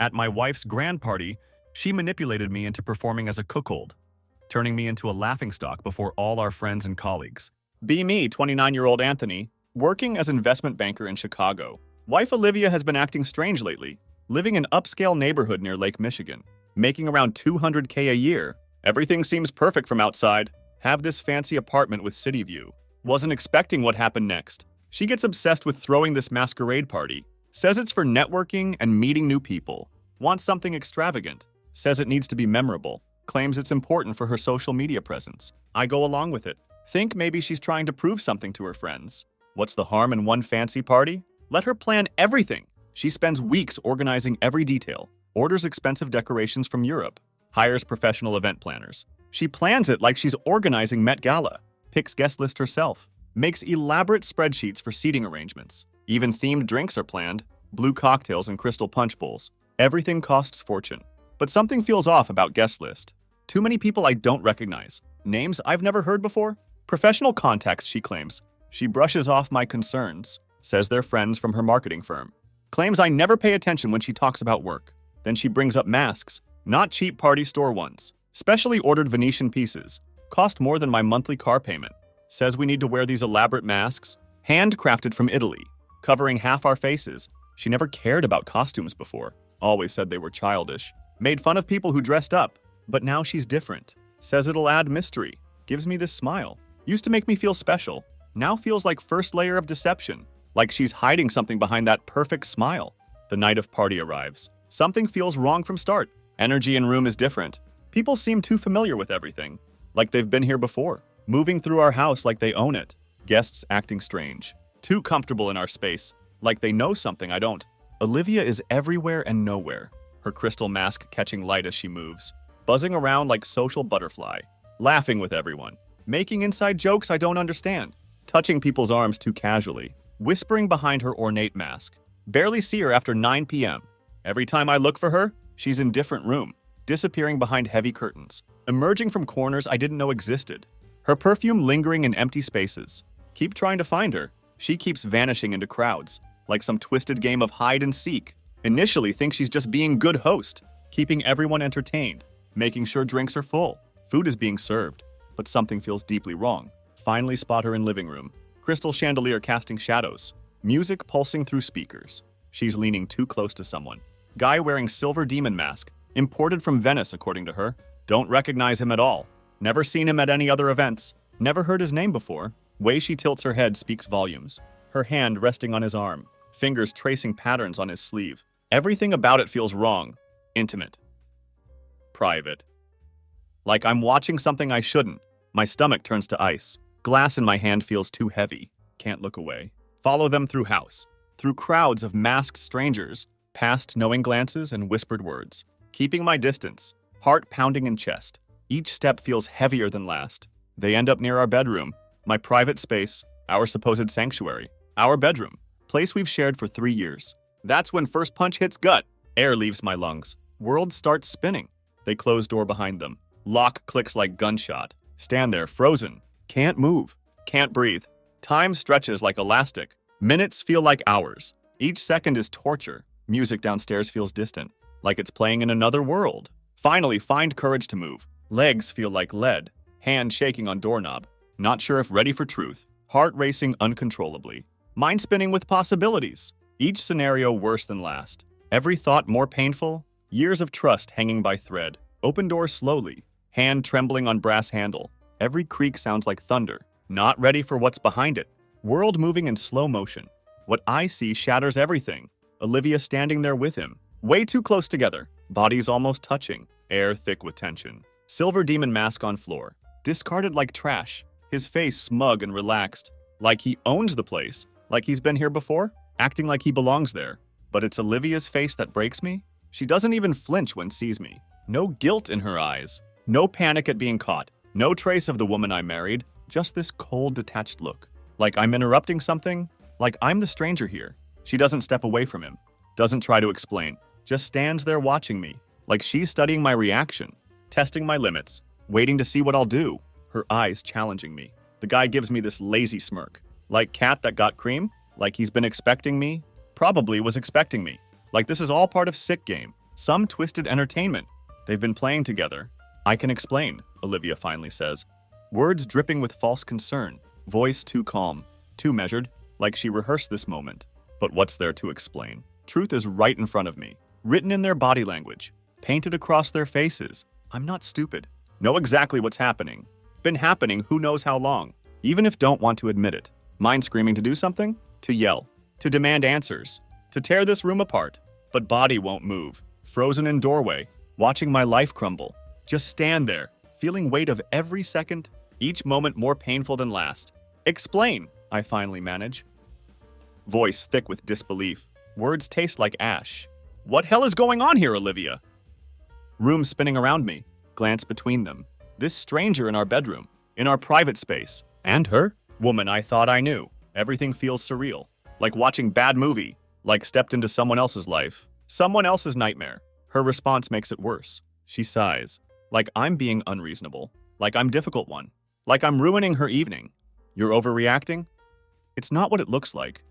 At my wife's grand party, she manipulated me into performing as a cuckold, turning me into a laughingstock before all our friends and colleagues. Be me, 29-year-old Anthony, working as investment banker in Chicago. Wife Olivia has been acting strange lately, living in upscale neighborhood near Lake Michigan, making around $200K a year. Everything seems perfect from outside. Have this fancy apartment with city view. Wasn't expecting what happened next. She gets obsessed with throwing this masquerade party. Says it's for networking and meeting new people. Wants something extravagant. Says it needs to be memorable. Claims it's important for her social media presence. I go along with it. Think maybe she's trying to prove something to her friends. What's the harm in one fancy party? Let her plan everything. She spends weeks organizing every detail. Orders expensive decorations from Europe. Hires professional event planners. She plans it like she's organizing Met Gala. Picks guest list herself. Makes elaborate spreadsheets for seating arrangements. Even themed drinks are planned. Blue cocktails and crystal punch bowls. Everything costs fortune. But something feels off about guest list. Too many people I don't recognize. Names I've never heard before. Professional contacts, she claims. She brushes off my concerns. Says they're friends from her marketing firm. Claims I never pay attention when she talks about work. Then she brings up masks. Not cheap party store ones. Specially ordered Venetian pieces. Cost more than my monthly car payment. Says we need to wear these elaborate masks. Handcrafted from Italy. Covering half our faces. She never cared about costumes before. Always said they were childish. Made fun of people who dressed up. But now she's different. Says it'll add mystery. Gives me this smile. Used to make me feel special. Now feels like first layer of deception. Like she's hiding something behind that perfect smile. The night of party arrives. Something feels wrong from start. Energy in room is different. People seem too familiar with everything. Like they've been here before. Moving through our house like they own it. Guests acting strange. Too comfortable in our space. Like they know something I don't. Olivia is everywhere and nowhere. Her crystal mask catching light as she moves. Buzzing around like social butterfly. Laughing with everyone. Making inside jokes I don't understand. Touching people's arms too casually. Whispering behind her ornate mask. Barely see her after 9 p.m. Every time I look for her, she's in different room. Disappearing behind heavy curtains. Emerging from corners I didn't know existed. Her perfume lingering in empty spaces. Keep trying to find her. She keeps vanishing into crowds. Like some twisted game of hide and seek. Initially think she's just being good host. Keeping everyone entertained. Making sure drinks are full. Food is being served. But something feels deeply wrong. Finally spot her in living room. Crystal chandelier casting shadows. Music pulsing through speakers. She's leaning too close to someone. Guy wearing silver demon mask. Imported from Venice, according to her. Don't recognize him at all. Never seen him at any other events. Never heard his name before. Way she tilts her head speaks volumes. Her hand resting on his arm. Fingers tracing patterns on his sleeve. Everything about it feels wrong. Intimate. Private. Like I'm watching something I shouldn't. My stomach turns to ice. Glass in my hand feels too heavy. Can't look away. Follow them through house. Through crowds of masked strangers. Past knowing glances and whispered words. Keeping my distance. Heart pounding in chest. Each step feels heavier than last. They end up near our bedroom. My private space. Our supposed sanctuary. Our bedroom. Place we've shared for 3 years. That's when first punch hits gut. Air leaves my lungs. World starts spinning. They close door behind them. Lock clicks like gunshot. Stand there frozen. Can't move. Can't breathe. Time stretches like elastic. Minutes feel like hours. Each second is torture. Music downstairs feels distant. Like it's playing in another world. Finally find courage to move. Legs feel like lead. Hand shaking on doorknob. Not sure if ready for truth. Heart racing uncontrollably. Mind spinning with possibilities. Each scenario worse than last. Every thought more painful. Years of trust hanging by thread. Open door slowly. Hand trembling on brass handle. Every creak sounds like thunder. Not ready for what's behind it. World moving in slow motion. What I see shatters everything. Olivia standing there with him. Way too close together. Bodies almost touching. Air thick with tension. Silver demon mask on floor. Discarded like trash. His face smug and relaxed. Like he owns the place. Like he's been here before. Acting like he belongs there. But it's Olivia's face that breaks me. She doesn't even flinch when sees me. No guilt in her eyes. No panic at being caught. No trace of the woman I married. Just this cold, detached look. Like I'm interrupting something. Like I'm the stranger here. She doesn't step away from him. Doesn't try to explain. Just stands there watching me. Like she's studying my reaction. Testing my limits. Waiting to see what I'll do. Her eyes challenging me. The guy gives me this lazy smirk. Like cat that got cream. Like he's been expecting me. Probably was expecting me. Like this is all part of sick game. Some twisted entertainment. They've been playing together. I can explain, Olivia finally says. Words dripping with false concern. Voice too calm, too measured, like she rehearsed this moment. But what's there to explain? Truth is right in front of me, written in their body language, painted across their faces. I'm not stupid. Know exactly what's happening. Been happening who knows how long, even if don't want to admit it. Mind screaming to do something? To yell. To demand answers. To tear this room apart. But body won't move. Frozen in doorway, watching my life crumble. Just stand there, feeling weight of every second, each moment more painful than last. Explain, I finally manage. Voice thick with disbelief. Words taste like ash. What hell is going on here, Olivia? Room spinning around me. Glance between them. This stranger in our bedroom, in our private space. And her? Woman I thought I knew. Everything feels surreal. Like watching bad movie. Like stepped into someone else's life. Someone else's nightmare. Her response makes it worse. She sighs. Like I'm being unreasonable. Like I'm difficult one. Like I'm ruining her evening. You're overreacting? It's not what it looks like.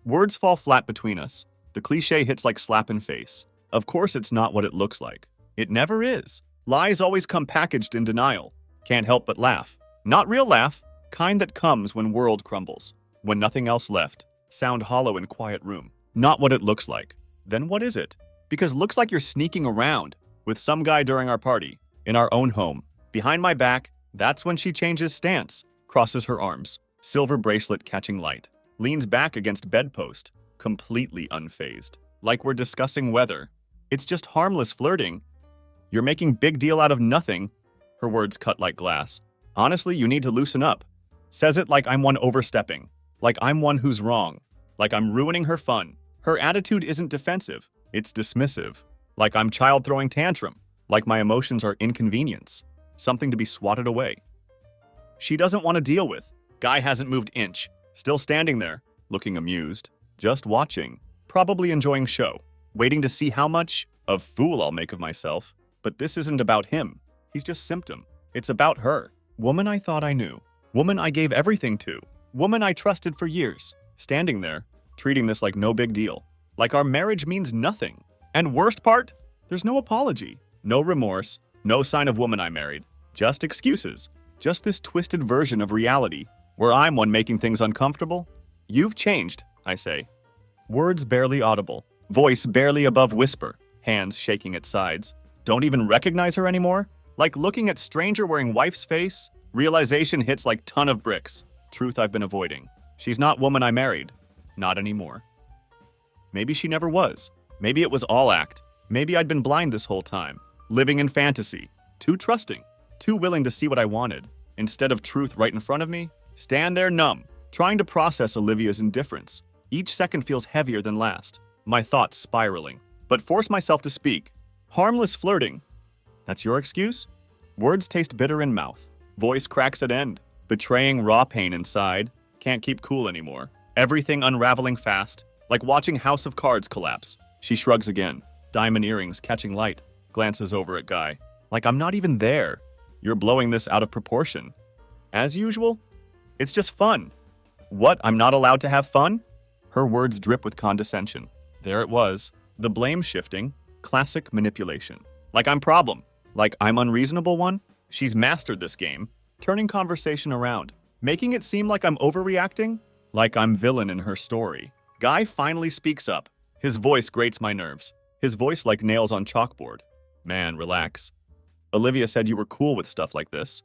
Words fall flat between us. The cliche hits like slap in face. Of course it's not what it looks like. It never is. Lies always come packaged in denial. Can't help but laugh. Not real laugh. Kind that comes when world crumbles. When nothing else left. Sound hollow in quiet room. Not what it looks like. Then what is it? Because looks like you're sneaking around with some guy during our party. In our own home. Behind my back. That's when she changes stance. Crosses her arms. Silver bracelet catching light. Leans back against bedpost. Completely unfazed. Like we're discussing weather. It's just harmless flirting. You're making big deal out of nothing. Her words cut like glass. Honestly, you need to loosen up. Says it like I'm one overstepping. Like I'm one who's wrong. Like I'm ruining her fun. Her attitude isn't defensive. It's dismissive. Like I'm child throwing tantrum. Like my emotions are inconvenience. Something to be swatted away. She doesn't want to deal with. Guy hasn't moved inch. Still standing there. Looking amused. Just watching. Probably enjoying show. Waiting to see how much of fool I'll make of myself. But this isn't about him. He's just symptom. It's about her. Woman I thought I knew. Woman I gave everything to. Woman I trusted for years. Standing there, treating this like no big deal. Like our marriage means nothing. And worst part? There's no apology. No remorse. No sign of woman I married. Just excuses. Just this twisted version of reality, where I'm one making things uncomfortable. You've changed, I say. Words barely audible. Voice barely above whisper. Hands shaking at sides. Don't even recognize her anymore? Like looking at stranger wearing wife's face? Realization hits like ton of bricks. Truth I've been avoiding. She's not woman I married. Not anymore. Maybe she never was. Maybe it was all act. Maybe I'd been blind this whole time. Living in fantasy. Too trusting. Too willing to see what I wanted. Instead of truth right in front of me, stand there numb. Trying to process Olivia's indifference. Each second feels heavier than last. My thoughts spiraling. But force myself to speak. Harmless flirting. That's your excuse? Words taste bitter in mouth. Voice cracks at end. Betraying raw pain inside. Can't keep cool anymore. Everything unraveling fast. Like watching House of Cards collapse. She shrugs again. Diamond earrings catching light. Glances over at Guy. Like I'm not even there. You're blowing this out of proportion. As usual? It's just fun. What, I'm not allowed to have fun? Her words drip with condescension. There it was. The blame shifting. Classic manipulation. Like I'm problem. Like I'm unreasonable one. She's mastered this game. Turning conversation around. Making it seem like I'm overreacting. Like I'm villain in her story. Guy finally speaks up. His voice grates my nerves. His voice like nails on chalkboard. Man, relax. Olivia said you were cool with stuff like this.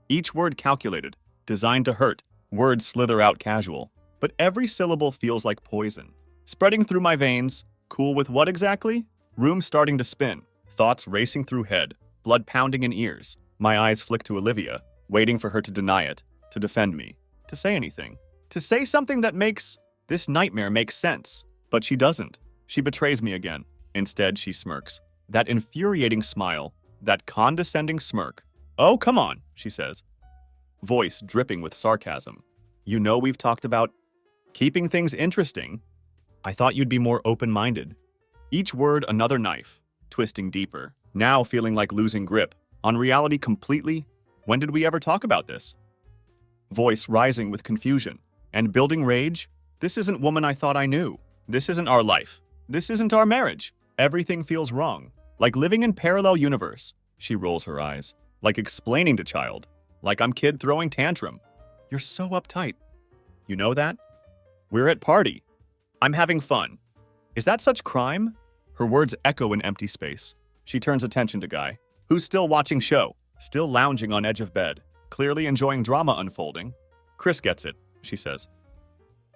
Each word calculated. Designed to hurt. Words slither out casual. But every syllable feels like poison. Spreading through my veins. Cool with what exactly? Room starting to spin. Thoughts racing through head. Blood pounding in ears. My eyes flick to Olivia, waiting for her to deny it, to defend me, to say anything. To say something that makes this nightmare make sense. But she doesn't. She betrays me again. Instead, she smirks. That infuriating smile. That condescending smirk. Oh, come on, she says. Voice dripping with sarcasm. You know we've talked about keeping things interesting. I thought you'd be more open-minded. Each word another knife, twisting deeper. Now feeling like losing grip. On reality completely. When did we ever talk about this? Voice rising with confusion. And building rage. This isn't woman I thought I knew. This isn't our life. This isn't our marriage. Everything feels wrong. Like living in parallel universe. She rolls her eyes. Like explaining to child. Like I'm kid throwing tantrum. You're so uptight. You know that? We're at party. I'm having fun. Is that such crime? Her words echo in empty space. She turns attention to Guy, who's still watching show, still lounging on edge of bed, clearly enjoying drama unfolding. Chris gets it, she says.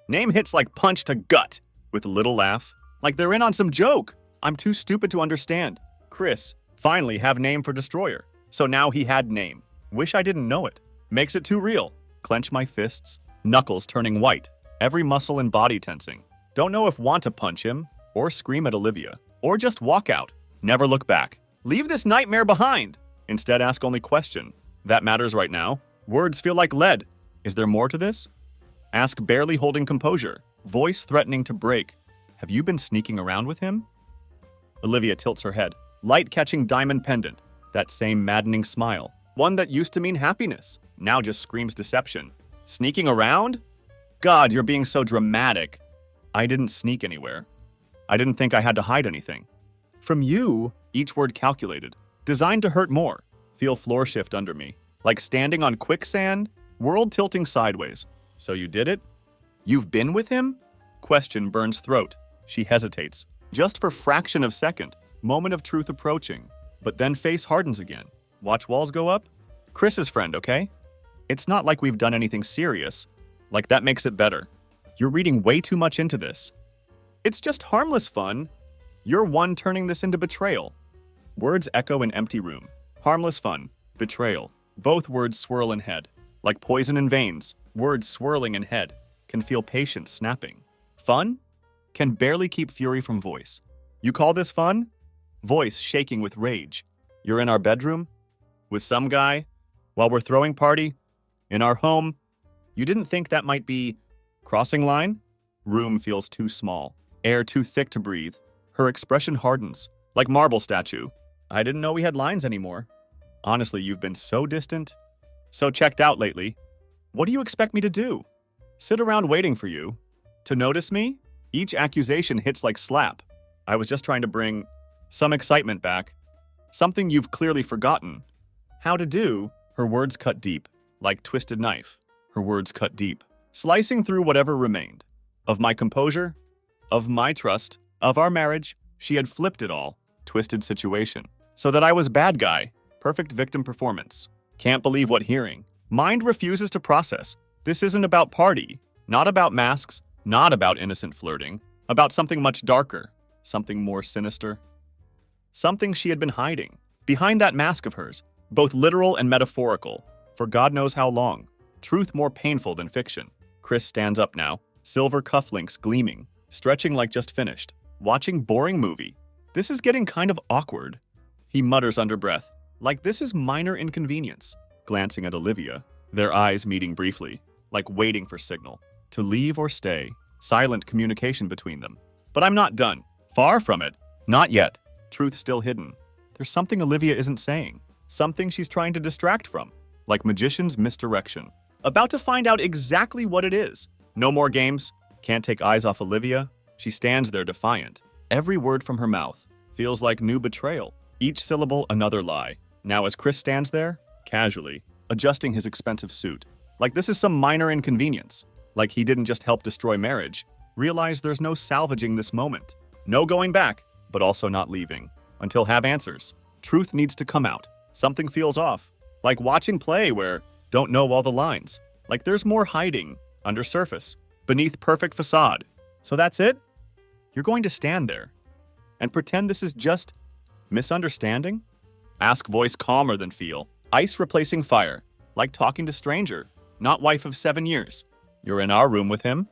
Name hits like punch to gut, with a little laugh. Like they're in on some joke. I'm too stupid to understand. Chris, finally have name for destroyer. So now he had name. Wish I didn't know it. Makes it too real. Clench my fists, knuckles turning white, every muscle and body tensing. Don't know if want to punch him, or scream at Olivia, or just walk out. Never look back. Leave this nightmare behind. Instead, ask only question. That matters right now. Words feel like lead. Is there more to this? Ask barely holding composure, voice threatening to break. Have you been sneaking around with him? Olivia tilts her head, light catching diamond pendant. That same maddening smile. One that used to mean happiness, now just screams deception. Sneaking around? God, you're being so dramatic. I didn't sneak anywhere. I didn't think I had to hide anything. From you, each word calculated, designed to hurt more. Feel floor shift under me. Like standing on quicksand, world tilting sideways. So you did it? You've been with him? Question burns throat. She hesitates. Just for fraction of second. Moment of truth approaching. But then face hardens again. Watch walls go up? Chris's friend, okay? It's not like we've done anything serious. Like that makes it better. You're reading way too much into this. It's just harmless fun. You're one turning this into betrayal. Words echo in empty room. Harmless fun. Betrayal. Both words swirl in head. Like poison in veins. Words swirling in head. Can feel patience snapping. Fun? Can barely keep fury from voice. You call this fun? Voice shaking with rage. You're in our bedroom? With some guy? While we're throwing party? In our home? You didn't think that might be crossing line? Room feels too small. Air too thick to breathe. Her expression hardens. Like marble statue. I didn't know we had lines anymore. Honestly, you've been so distant. So checked out lately. What do you expect me to do? Sit around waiting for you? To notice me? Each accusation hits like slap. I was just trying to bring some excitement back. Something you've clearly forgotten. How to do? Her words cut deep, like twisted knife. Her words cut deep, slicing through whatever remained. Of my composure, of my trust, of our marriage, she had flipped it all. Twisted situation. So that I was bad guy. Perfect victim performance. Can't believe what hearing. Mind refuses to process. This isn't about party, not about masks, not about innocent flirting, about something much darker, something more sinister. Something she had been hiding, behind that mask of hers, both literal and metaphorical, for God knows how long. Truth more painful than fiction. Chris stands up now, silver cufflinks gleaming, stretching like just finished, watching boring movie. This is getting kind of awkward. He mutters under breath, like this is minor inconvenience, glancing at Olivia, their eyes meeting briefly, like waiting for signal, to leave or stay, silent communication between them. But I'm not done. Far from it. Not yet. Truth still hidden. There's something Olivia isn't saying. Something she's trying to distract from. Like magician's misdirection. About to find out exactly what it is. No more games. Can't take eyes off Olivia. She stands there defiant. Every word from her mouth feels like new betrayal. Each syllable another lie. Now as Chris stands there, casually, adjusting his expensive suit. Like this is some minor inconvenience. Like he didn't just help destroy marriage. Realize there's no salvaging this moment. No going back, but also not leaving. Until have answers. Truth needs to come out. Something feels off. Like watching play where don't know all the lines. Like there's more hiding, under surface, beneath perfect facade. So that's it? You're going to stand there and pretend this is just misunderstanding? Ask voice calmer than feel. Ice replacing fire. Like talking to stranger, not wife of 7 years. You're in our room with him.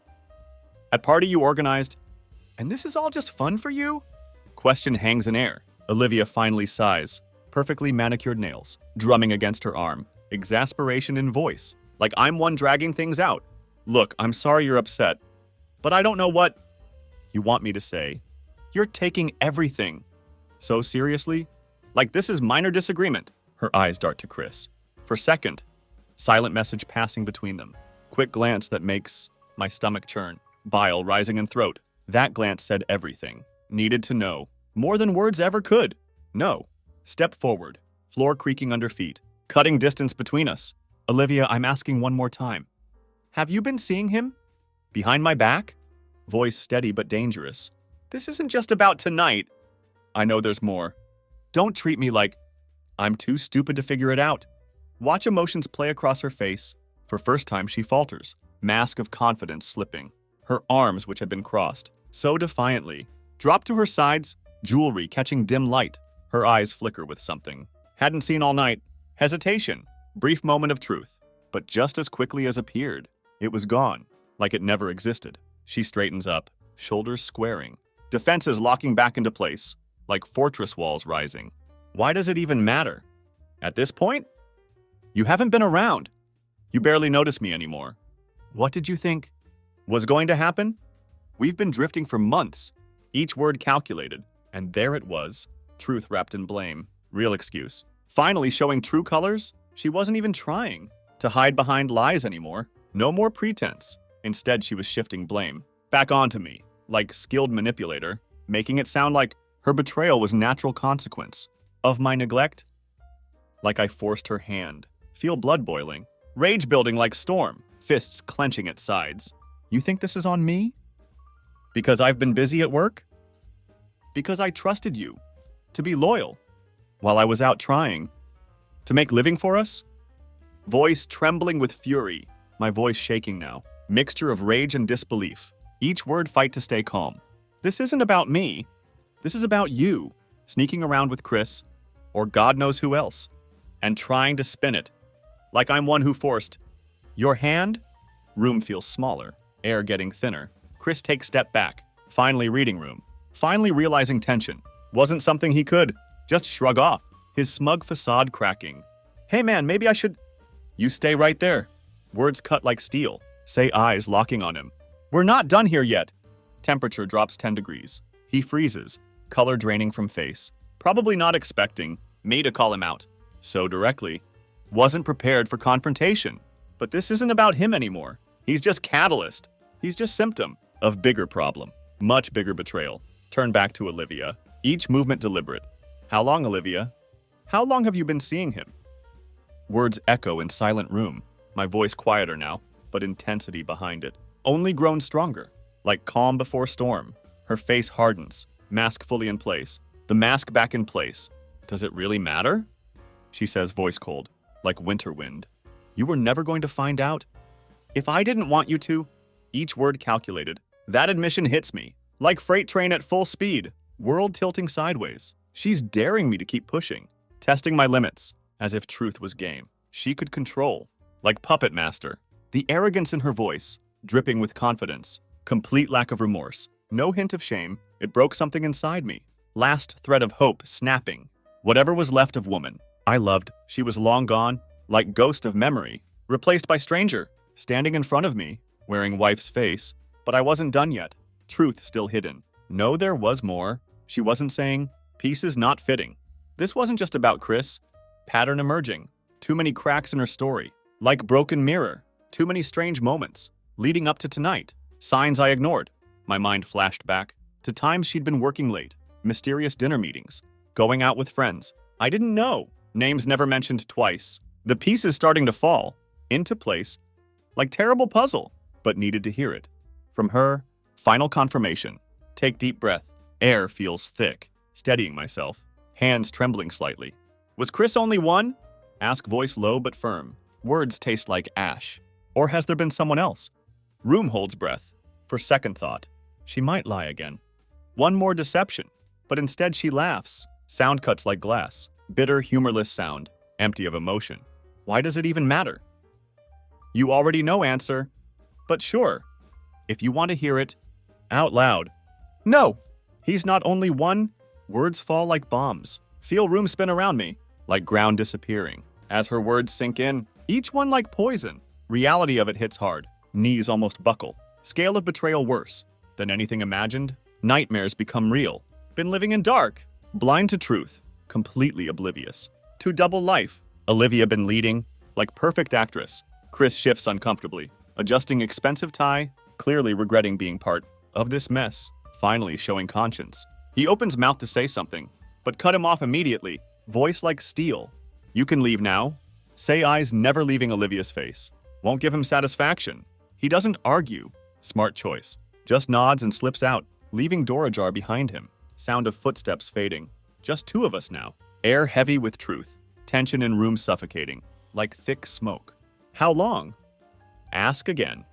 At party you organized, and this is all just fun for you? Question hangs in air. Olivia finally sighs. Perfectly manicured nails, drumming against her arm. Exasperation in voice. Like I'm one dragging things out. Look, I'm sorry you're upset, but I don't know what you want me to say. You're taking everything so seriously? Like this is minor disagreement. Her eyes dart to Chris. For second, silent message passing between them. Quick glance that makes my stomach churn. Bile rising in throat. That glance said everything. Needed to know. More than words ever could. No. Step forward. Floor creaking under feet. Cutting distance between us. Olivia, I'm asking one more time. Have you been seeing him? Behind my back? Voice steady but dangerous. This isn't just about tonight. I know there's more. Don't treat me like I'm too stupid to figure it out. Watch emotions play across her face. For first time, she falters, mask of confidence slipping. Her arms, which had been crossed, so defiantly, drop to her sides, jewelry catching dim light. Her eyes flicker with something. Hadn't seen all night. Hesitation. Brief moment of truth. But just as quickly as appeared, it was gone, like it never existed. She straightens up, shoulders squaring. Defenses locking back into place, like fortress walls rising. Why does it even matter? At this point? You haven't been around. You barely notice me anymore. What did you think was going to happen? We've been drifting for months, each word calculated, and there it was, truth wrapped in blame, real excuse. Finally showing true colors, she wasn't even trying to hide behind lies anymore. No more pretense. Instead, she was shifting blame back onto me, like skilled manipulator, making it sound like her betrayal was natural consequence of my neglect. Like I forced her hand. Feel blood boiling. Rage building like storm, fists clenching at sides. You think this is on me? Because I've been busy at work? Because I trusted you to be loyal while I was out trying to make living for us? Voice trembling with fury, my voice shaking now. Mixture of rage and disbelief. Each word fight to stay calm. This isn't about me. This is about you, sneaking around with Chris, or God knows who else, and trying to spin it. Like I'm one who forced. Your hand? Room feels smaller, air getting thinner. Chris takes step back, finally reading room. Finally realizing tension wasn't something he could just shrug off, his smug facade cracking. Hey man, maybe I should... You stay right there. Words cut like steel, say eyes locking on him. We're not done here yet. Temperature drops 10 degrees. He freezes, color draining from face. Probably not expecting me to call him out so directly. Wasn't prepared for confrontation. But this isn't about him anymore. He's just catalyst. He's just symptom of bigger problem. Much bigger betrayal. Turn back to Olivia. Each movement deliberate. How long, Olivia? How long have you been seeing him? Words echo in silent room. My voice quieter now, but intensity behind it. Only grown stronger. Like calm before storm. Her face hardens. Mask fully in place. The mask back in place. Does it really matter? She says, voice cold. Like winter wind. You were never going to find out? If I didn't want you to, each word calculated. That admission hits me. Like freight train at full speed. World tilting sideways. She's daring me to keep pushing. Testing my limits. As if truth was game. She could control. Like puppet master. The arrogance in her voice. Dripping with confidence. Complete lack of remorse. No hint of shame. It broke something inside me. Last thread of hope snapping. Whatever was left of woman I loved, she was long gone, like ghost of memory, replaced by stranger, standing in front of me, wearing wife's face. But I wasn't done yet. Truth still hidden. No, there was more. She wasn't saying, pieces not fitting. This wasn't just about Chris. Pattern emerging. Too many cracks in her story. Like broken mirror. Too many strange moments. Leading up to tonight. Signs I ignored. My mind flashed back to times she'd been working late. Mysterious dinner meetings. Going out with friends. I didn't know. Names never mentioned twice. The pieces starting to fall into place. Like terrible puzzle. But needed to hear it. From her, final confirmation. Take deep breath. Air feels thick. Steadying myself. Hands trembling slightly. Was Chris only one? Ask voice low but firm. Words taste like ash. Or has there been someone else? Room holds breath. For second thought. She might lie again. One more deception. But instead she laughs. Sound cuts like glass. Bitter, humorless sound. Empty of emotion. Why does it even matter? You already know answer. But sure. If you want to hear it, out loud. No! He's not only one. Words fall like bombs. Feel room spin around me. Like ground disappearing. As her words sink in, each one like poison. Reality of it hits hard. Knees almost buckle. Scale of betrayal worse than anything imagined. Nightmares become real. Been living in dark. Blind to truth. Completely oblivious. To double life. Olivia been leading. Like perfect actress. Chris shifts uncomfortably. Adjusting expensive tie. Clearly regretting being part of this mess. Finally showing conscience. He opens mouth to say something. but cut him off immediately, voice like steel. You can leave now. Say eyes never leaving Olivia's face. Won't give him satisfaction. He doesn't argue. Smart choice. Just nods and slips out, leaving door ajar behind him. Sound of footsteps fading. Just two of us now. Air heavy with truth. Tension in room suffocating, like thick smoke. How long? Ask again.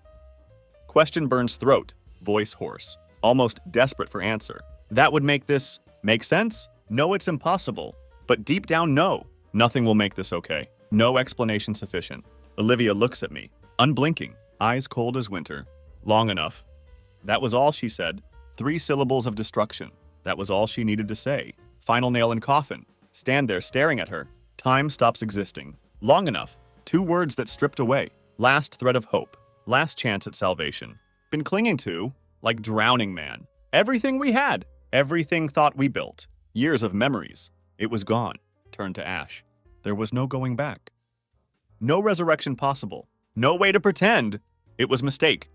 Question burns throat, voice hoarse, almost desperate for answer. That would make this make sense? No, it's impossible. But deep down, no. Nothing will make this okay. No explanation sufficient. Olivia looks at me, unblinking, eyes cold as winter. Long enough. That was all she said. 3 syllables of destruction. That was all she needed to say. Final nail in coffin. Stand there staring at her. Time stops existing. Long enough. 2 words that stripped away. Last thread of hope. Last chance at salvation. Been clinging to, like drowning man. Everything we had. Everything thought we built. Years of memories. It was gone. Turned to ash. There was no going back. No resurrection possible. No way to pretend it was mistake.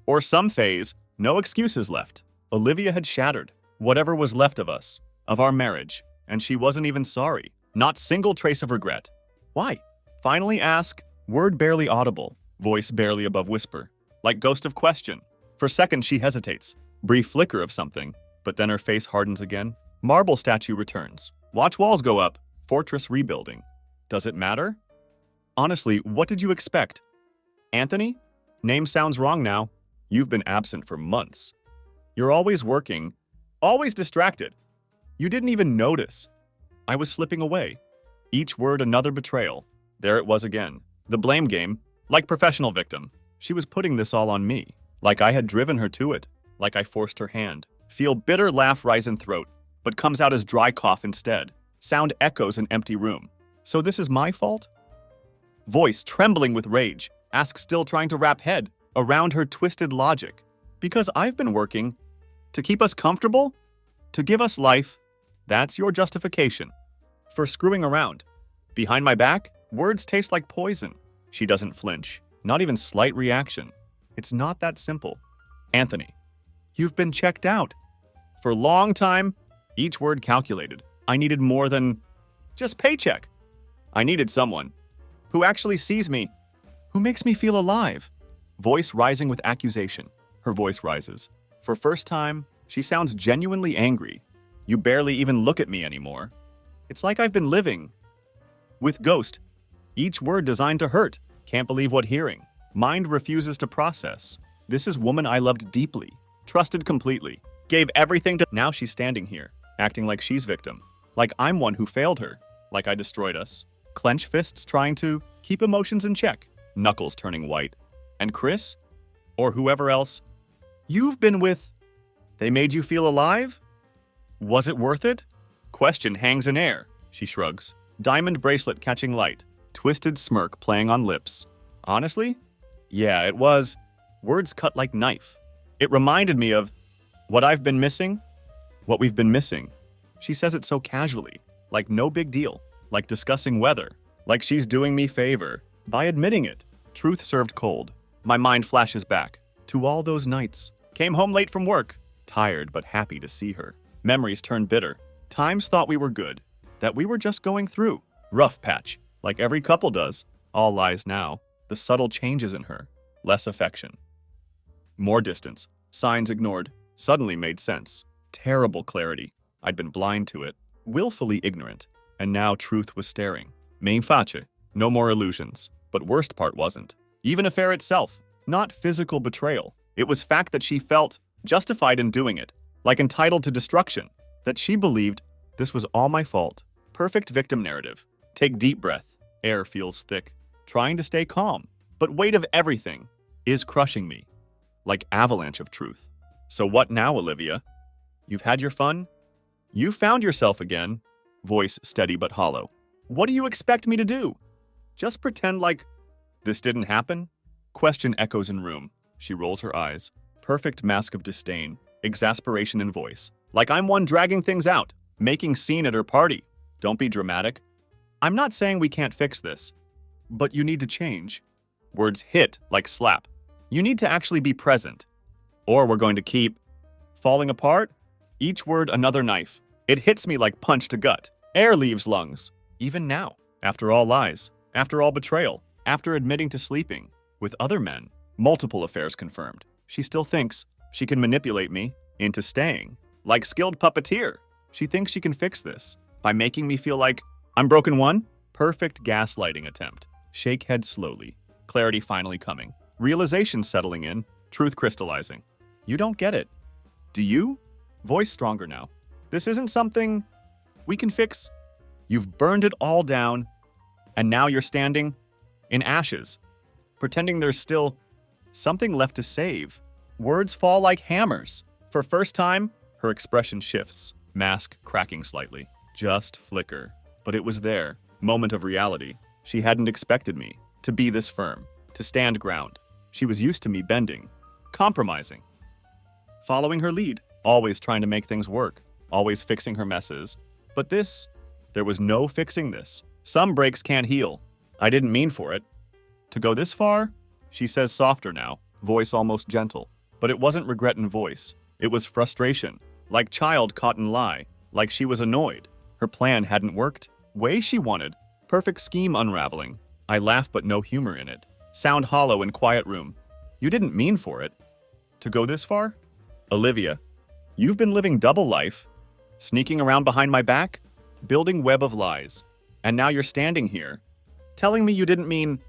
Or some phase. No excuses left. Olivia had shattered whatever was left of us, of our marriage, and she wasn't even sorry. Not single trace of regret. Why? Finally ask, word barely audible, voice barely above whisper, like ghost of question. For seconds she hesitates, brief flicker of something, but then her face hardens again. Marble statue returns. Watch walls go up, fortress rebuilding. Does it matter? Honestly, what did you expect? Anthony? Name sounds wrong now. You've been absent for months. You're always working, always distracted. You didn't even notice. I was slipping away. Each word another betrayal. There it was again. The blame game, like professional victim. She was putting this all on me, like I had driven her to it, like I forced her hand. Feel bitter laugh rise in throat, but comes out as dry cough instead. Sound echoes in empty room. So this is my fault? Voice trembling with rage, ask still trying to wrap head around her twisted logic. Because I've been working to keep us comfortable, to give us life. That's your justification for screwing around. Behind my back, words taste like poison. She doesn't flinch, not even slight reaction. It's not that simple. Anthony, you've been checked out. For a long time, each word calculated. I needed more than just paycheck. I needed someone who actually sees me, who makes me feel alive. Voice rising with accusation. Her voice rises. For first time, she sounds genuinely angry. You barely even look at me anymore. It's like I've been living with ghost. Each word designed to hurt. Can't believe what hearing. Mind refuses to process. This is woman I loved deeply, trusted completely, gave everything to. Now she's standing here, acting like she's victim, like I'm one who failed her, like I destroyed us. Clench fists trying to keep emotions in check, knuckles turning white. And Chris? Or whoever else you've been with, they made you feel alive? Was it worth it? Question hangs in air. She shrugs. Diamond bracelet catching light. Twisted smirk playing on lips. Honestly? Yeah, it was. Words cut like knife. It reminded me of what I've been missing, what we've been missing. She says it so casually, like no big deal, like discussing weather, like she's doing me favor by admitting it. Truth served cold. My mind flashes back to all those nights. Came home late from work, tired but happy to see her. Memories turn bitter. Times thought we were good, that we were just going through. Rough patch, like every couple does. All lies now. The subtle changes in her. Less affection. More distance. Signs ignored. Suddenly made sense. Terrible clarity. I'd been blind to it. Willfully ignorant. And now truth was staring. Main face. No more illusions. But worst part wasn't. Even affair itself. Not physical betrayal. It was fact that she felt justified in doing it. Like entitled to destruction. That she believed this was all my fault. Perfect victim narrative. Take deep breath. Air feels thick. Trying to stay calm. But weight of everything is crushing me. Like avalanche of truth. So what now, Olivia? You've had your fun? You found yourself again. Voice steady but hollow. What do you expect me to do? Just pretend like this didn't happen? Question echoes in room. She rolls her eyes. Perfect mask of disdain. Exasperation in voice. Like I'm one dragging things out. Making scene at her party. Don't be dramatic. I'm not saying we can't fix this. But you need to change. Words hit like slap. You need to actually be present. Or we're going to keep falling apart. Each word another knife. It hits me like punch to gut. Air leaves lungs. Even now, after all lies, after all betrayal, after admitting to sleeping with other men, multiple affairs confirmed, she still thinks she can manipulate me into staying. Like skilled puppeteer, she thinks she can fix this by making me feel like I'm broken one. Perfect gaslighting attempt. Shake head slowly. Clarity finally coming. Realization settling in. Truth crystallizing. You don't get it. Do you? Voice stronger now. This isn't something we can fix. You've burned it all down, and now you're standing in ashes, pretending there's still something left to save. Words fall like hammers. For first time, her expression shifts, mask cracking slightly. Just flicker. But it was there. Moment of reality. She hadn't expected me to be this firm, to stand ground. She was used to me bending, compromising, following her lead, always trying to make things work, always fixing her messes. But there was no fixing this. Some breaks can't heal. I didn't mean for it to go this far, she says softer now, voice almost gentle. But it wasn't regret in voice. It was frustration, like child caught in lie, like she was annoyed. Her plan hadn't worked way she wanted. Perfect scheme unraveling. I laugh but no humor in it. Sound hollow in quiet room. You didn't mean for it to go this far? Olivia, you've been living double life, sneaking around behind my back, building web of lies. And now you're standing here, telling me you didn't mean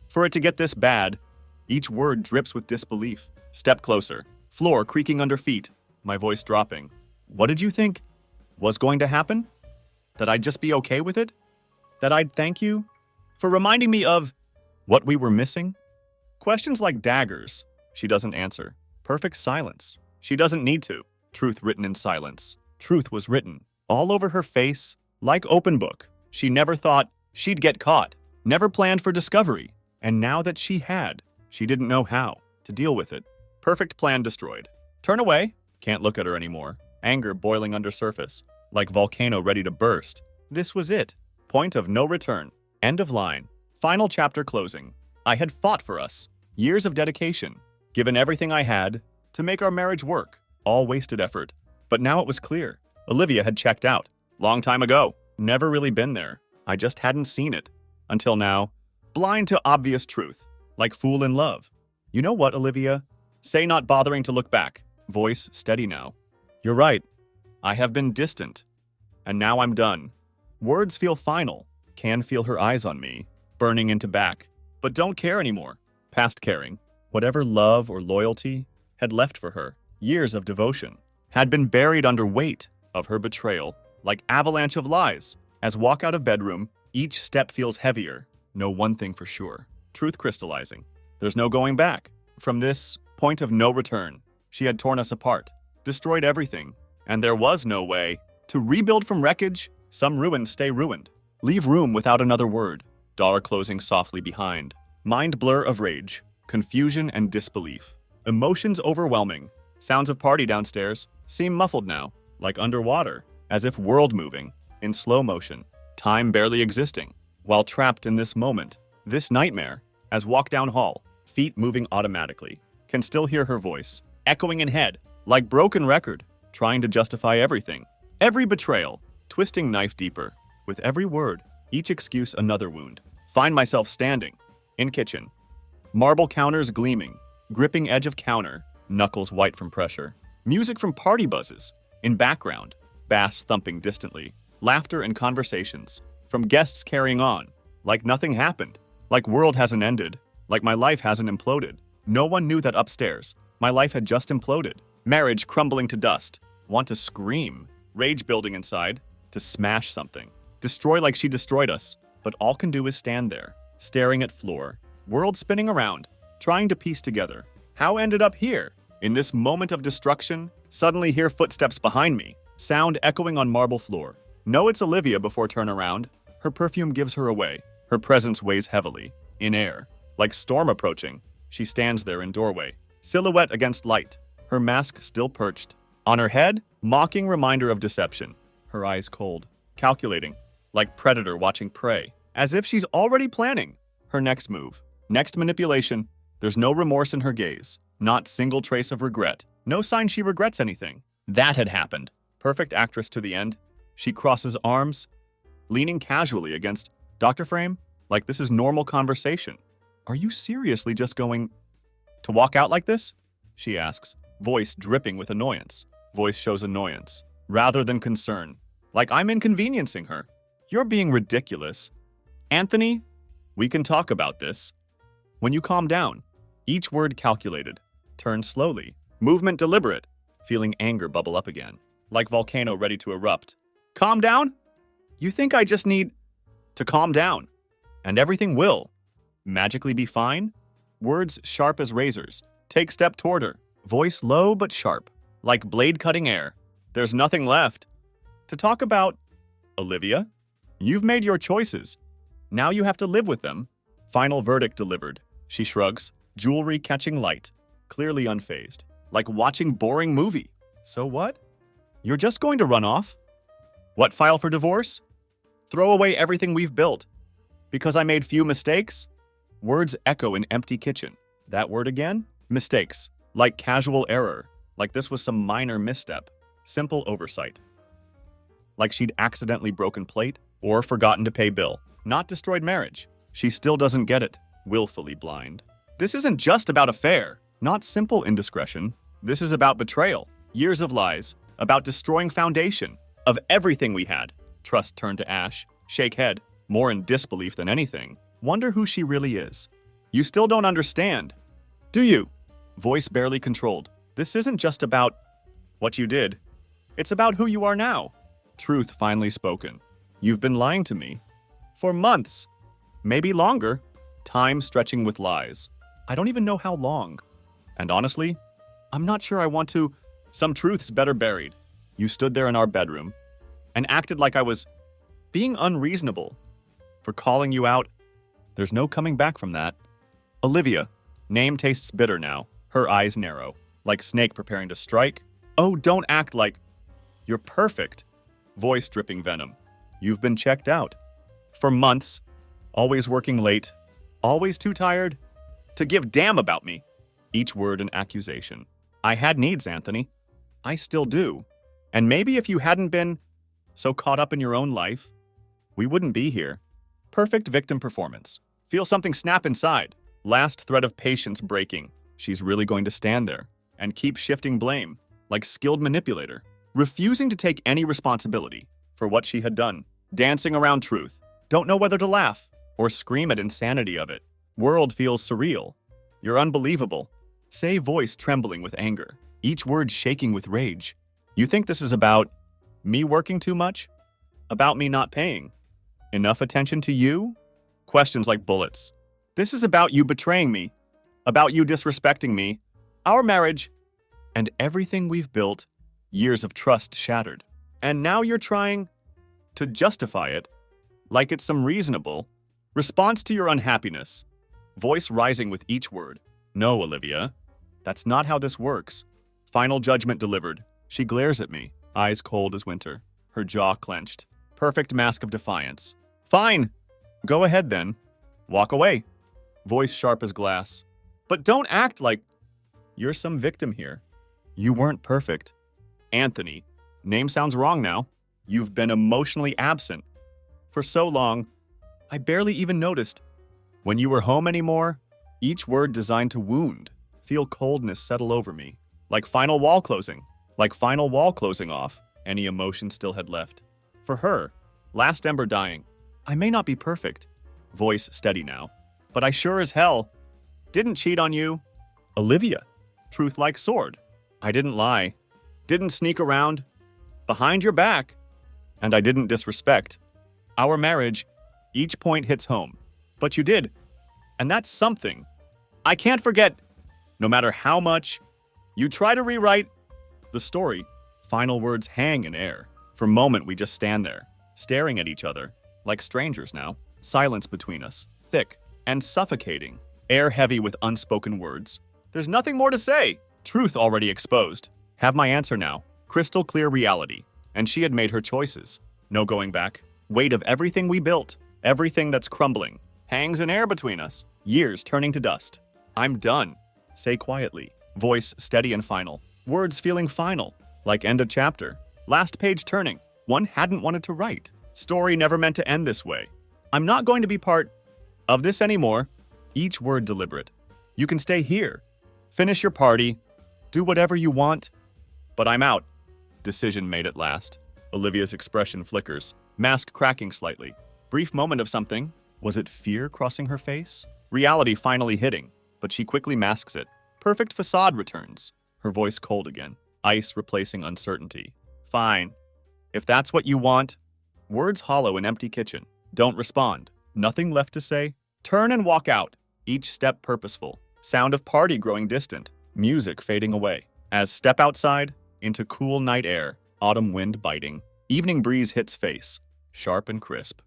for it to get this bad. Each word drips with disbelief. Step closer. Floor creaking under feet. My voice dropping. What did you think was going to happen? That I'd just be okay with it? That I'd thank you for reminding me of what we were missing? Questions like daggers. She doesn't answer. Perfect silence. She doesn't need to. Truth written in silence. Truth was written all over her face, like open book. She never thought she'd get caught, never planned for discovery. And now that she had, she didn't know how to deal with it. Perfect plan destroyed. Turn away. Can't look at her anymore. Anger boiling under surface, like volcano ready to burst. This was it. Point of no return. End of line. Final chapter closing. I had fought for us. Years of dedication. Given everything I had to make our marriage work. All wasted effort. But now it was clear. Olivia had checked out. Long time ago. Never really been there. I just hadn't seen it. Until now. Blind to obvious truth. Like fool in love. You know what, Olivia? Say not bothering to look back. Voice steady now. You're right. I have been distant. And now I'm done. Words feel final. Can feel her eyes on me. Burning into back. But don't care anymore. Past caring. Whatever love or loyalty had left for her. Years of devotion. Had been buried under weight of her betrayal. Like avalanche of lies. As walk out of bedroom, each step feels heavier. Know one thing for sure. Truth crystallizing. There's no going back. From this point of no return, she had torn us apart. Destroyed everything. And there was no way to rebuild from wreckage. Some ruins stay ruined. Leave room without another word. Door closing softly behind. Mind blur of rage. Confusion and disbelief. Emotions overwhelming. Sounds of party downstairs seem muffled now, like underwater, as if world moving, in slow motion, time barely existing. While trapped in this moment, this nightmare, as walk down hall, feet moving automatically, can still hear her voice, echoing in head, like broken record, trying to justify everything. Every betrayal, twisting knife deeper, with every word, each excuse another wound. Find myself standing, in kitchen. Marble counters gleaming, gripping edge of counter, knuckles white from pressure. Music from party buzzes, in background, bass thumping distantly. Laughter and conversations, from guests carrying on, like nothing happened, like world hasn't ended, like my life hasn't imploded. No one knew that upstairs, my life had just imploded. Marriage crumbling to dust. Want to scream. Rage building inside, to smash something. Destroy like she destroyed us, but all can do is stand there, staring at floor. World spinning around, trying to piece together. How ended up here? In this moment of destruction, suddenly hear footsteps behind me. Sound echoing on marble floor. Know it's Olivia before turn around. Her perfume gives her away. Her presence weighs heavily. In air. Like storm approaching. She stands there in doorway. Silhouette against light. Her mask still perched. On her head, mocking reminder of deception. Her eyes cold. Calculating. Like predator watching prey. As if she's already planning her next move. Next manipulation. There's no remorse in her gaze. Not single trace of regret. No sign she regrets anything. That had happened. Perfect actress to the end. She crosses arms, leaning casually against Dr. Frame, like this is normal conversation. Are you seriously just going to walk out like this? She asks, voice dripping with annoyance. Voice shows annoyance, rather than concern, like I'm inconveniencing her. You're being ridiculous. Anthony, we can talk about this. When you calm down, each word calculated, turn slowly, movement deliberate, feeling anger bubble up again, like volcano ready to erupt. Calm down? You think I just need to calm down, and everything will magically be fine? Words sharp as razors, take step toward her, voice low but sharp, like blade cutting air. There's nothing left to talk about. Olivia, you've made your choices. Now you have to live with them. Final verdict delivered. She shrugs, jewelry catching light, clearly unfazed, like watching boring movie. So what? You're just going to run off? What, file for divorce? Throw away everything we've built? Because I made few mistakes? Words echo in empty kitchen. That word again? Mistakes. Like casual error. Like this was some minor misstep. Simple oversight. Like she'd accidentally broken plate or forgotten to pay bill. Not destroyed marriage. She still doesn't get it. Willfully blind. This isn't just about affair. Not simple indiscretion. This is about betrayal. Years of lies. About destroying foundation. Of everything we had. Trust turned to ash. Shake head. More in disbelief than anything. Wonder who she really is. You still don't understand, do you? Voice barely controlled. This isn't just about what you did. It's about who you are now. Truth finally spoken. You've been lying to me. For months. Maybe longer. Time stretching with lies. I don't even know how long. And honestly, I'm not sure I want to. Some truth's better buried. You stood there in our bedroom and acted like I was being unreasonable for calling you out. There's no coming back from that. Olivia, name tastes bitter now. Her eyes narrow, like snake preparing to strike. Oh, don't act like you're perfect. Voice dripping venom. You've been checked out. For months, always working late, always too tired to give damn about me. Each word an accusation. I had needs, Anthony. I still do. And maybe if you hadn't been so caught up in your own life, we wouldn't be here. Perfect victim performance. Feel something snap inside. Last thread of patience breaking. She's really going to stand there and keep shifting blame, like skilled manipulator, refusing to take any responsibility for what she had done. Dancing around truth. Don't know whether to laugh or scream at insanity of it. World feels surreal. You're unbelievable. Say, voice trembling with anger, each word shaking with rage. You think this is about me working too much? About me not paying enough attention to you? Questions like bullets. This is about you betraying me, about you disrespecting me, our marriage, and everything we've built, years of trust shattered. And now you're trying to justify it like it's some reasonable response to your unhappiness. Voice rising with each word. No, Olivia, that's not how this works. Final judgment delivered. She glares at me, eyes cold as winter, her jaw clenched. Perfect mask of defiance. Fine. Go ahead then. Walk away. Voice sharp as glass. But don't act like you're some victim here. You weren't perfect. Anthony. Name sounds wrong now. You've been emotionally absent. For so long, I barely even noticed. When you were home anymore, each word designed to wound. Feel coldness settle over me. Like final wall closing. Like final wall closing off. Any emotion still had left. For her, last ember dying. I may not be perfect. Voice steady now. But I sure as hell didn't cheat on you. Olivia. Truth like sword. I didn't lie. Didn't sneak around behind your back. And I didn't disrespect. Our marriage, each point hits home. But you did. And that's something. I can't forget, no matter how much you try to rewrite the story. Final words hang in air. For a moment, we just stand there, staring at each other, like strangers now. Silence between us, thick and suffocating. Air heavy with unspoken words. There's nothing more to say. Truth already exposed. Have my answer now. Crystal clear reality. And she had made her choices. No going back. Weight of everything we built. Everything that's crumbling. Hangs in air between us. Years turning to dust. I'm done. Say quietly. Voice steady and final. Words feeling final. Like end of chapter. Last page turning. one hadn't wanted to write. Story never meant to end this way. I'm not going to be part of this anymore. Each word deliberate. You can stay here. Finish your party. Do whatever you want. But I'm out. Decision made at last. Olivia's expression flickers, mask cracking slightly. Brief moment of something. Was it fear crossing her face? Reality finally hitting, but she quickly masks it. Perfect facade returns. Her voice cold again. Ice replacing uncertainty. Fine. If that's what you want. Words hollow in empty kitchen. Don't respond. Nothing left to say. Turn and walk out. Each step purposeful. Sound of party growing distant. Music fading away. As step outside, into cool night air. Autumn wind biting. Evening breeze hits face. Sharp and crisp.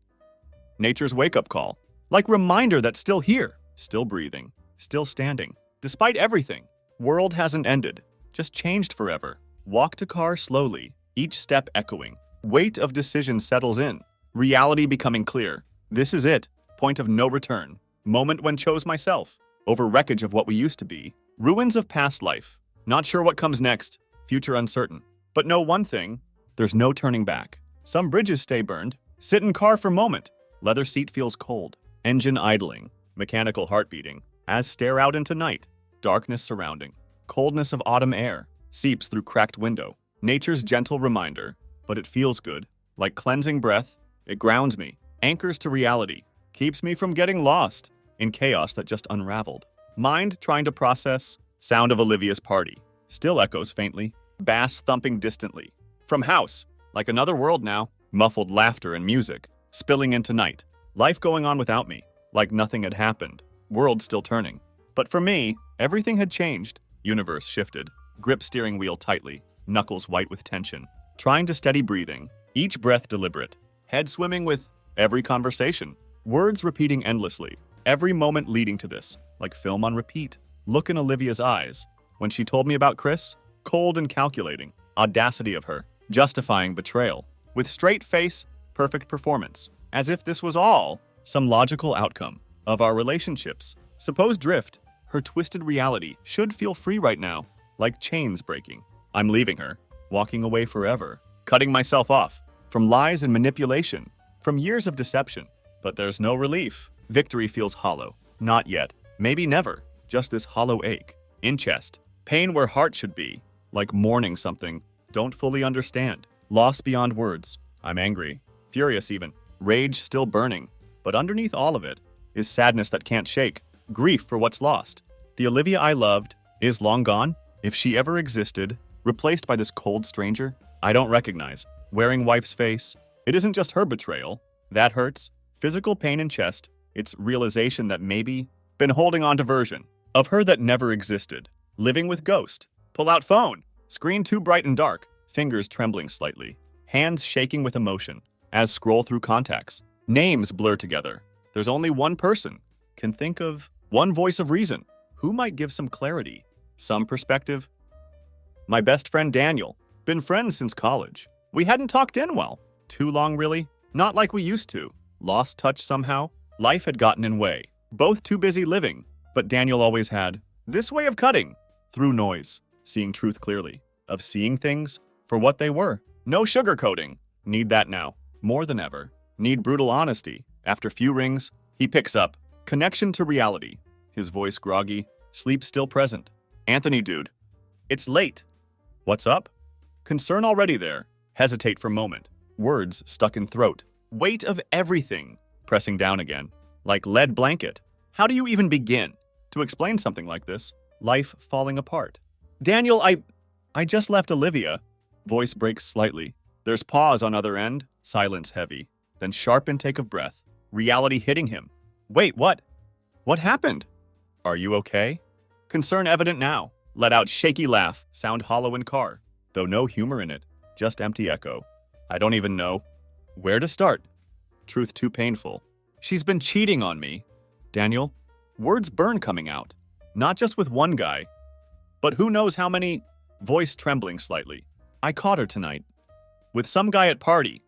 Nature's wake-up call. Like reminder that still here. Still breathing. Still standing. Despite everything. World hasn't ended. Just changed forever. Walk to car slowly. Each step echoing. Weight of decision settles in. Reality becoming clear. This is it. Point of no return. Moment when chose myself. Over wreckage of what we used to be. Ruins of past life. Not sure what comes next. Future uncertain. But know one thing. There's no turning back. Some bridges stay burned. Sit in car for moment. Leather seat feels cold. Engine idling. Mechanical heart beating. As stare out into night. Darkness surrounding. Coldness of autumn air. Seeps through cracked window. Nature's gentle reminder. But it feels good. Like cleansing breath. It grounds me. Anchors to reality. Keeps me from getting lost. In chaos that just unraveled. Mind trying to process. Sound of Olivia's party. Still echoes faintly. Bass thumping distantly. From house. Like another world now. Muffled laughter and music. Spilling into night. Life going on without me. Like nothing had happened. World still turning. But for me, everything had changed. Universe shifted. Grip steering wheel tightly. Knuckles white with tension. Trying to steady breathing. Each breath deliberate. Head swimming with every conversation. Words repeating endlessly. Every moment leading to this. Like film on repeat. Look in Olivia's eyes. When she told me about Chris. Cold and calculating. Audacity of her. Justifying betrayal. With straight face. Perfect performance. As if this was all. Some logical outcome. Of our relationships. Supposed drift. Her twisted reality should feel free right now. Like chains breaking. I'm leaving her. Walking away forever. Cutting myself off. From lies and manipulation. From years of deception. But there's no relief. Victory feels hollow. Not yet. Maybe never. Just this hollow ache. In chest. Pain where heart should be. Like mourning something. Don't fully understand. Loss beyond words. I'm angry. Furious even. Rage still burning. But underneath all of it is sadness that can't shake. Grief for what's lost. The Olivia I loved is long gone. If she ever existed. Replaced by this cold stranger I don't recognize. Wearing wife's face. It isn't just her betrayal. That hurts. Physical pain in chest. It's realization that maybe been holding on to version of her that never existed. Living with ghost. Pull out phone. Screen too bright and dark. Fingers trembling slightly. Hands shaking with emotion. As scroll through contacts. Names blur together. There's only one person. Can think of one voice of reason. Who might give some clarity? Some perspective? My best friend Daniel. Been friends since college. We hadn't talked in well. Too long really? Not like we used to. Lost touch somehow. Life had gotten in way. Both too busy living. But Daniel always had this way of cutting. Through noise. Seeing truth clearly. Of seeing things for what they were. No sugarcoating. Need that now. More than ever. Need brutal honesty. After few rings, he picks up. Connection to reality. His voice groggy. Sleep still present. Anthony dude. It's late. What's up? Concern already there. Hesitate for moment. Words stuck in throat. Weight of everything. Pressing down again. Like lead blanket. How do you even begin to explain something like this? Life falling apart. Daniel, I just left Olivia. Voice breaks slightly. There's pause on other end. Silence heavy. Then sharp intake of breath. Reality hitting him. Wait, what? What happened? Are you okay? Concern evident now. Let out shaky laugh. Sound hollow in car. Though no humor in it. Just empty echo. I don't even know where to start. Truth too painful. She's been cheating on me. Daniel, words burn coming out. Not just with one guy. But who knows how many? Voice trembling slightly. I caught her tonight. With some guy at party.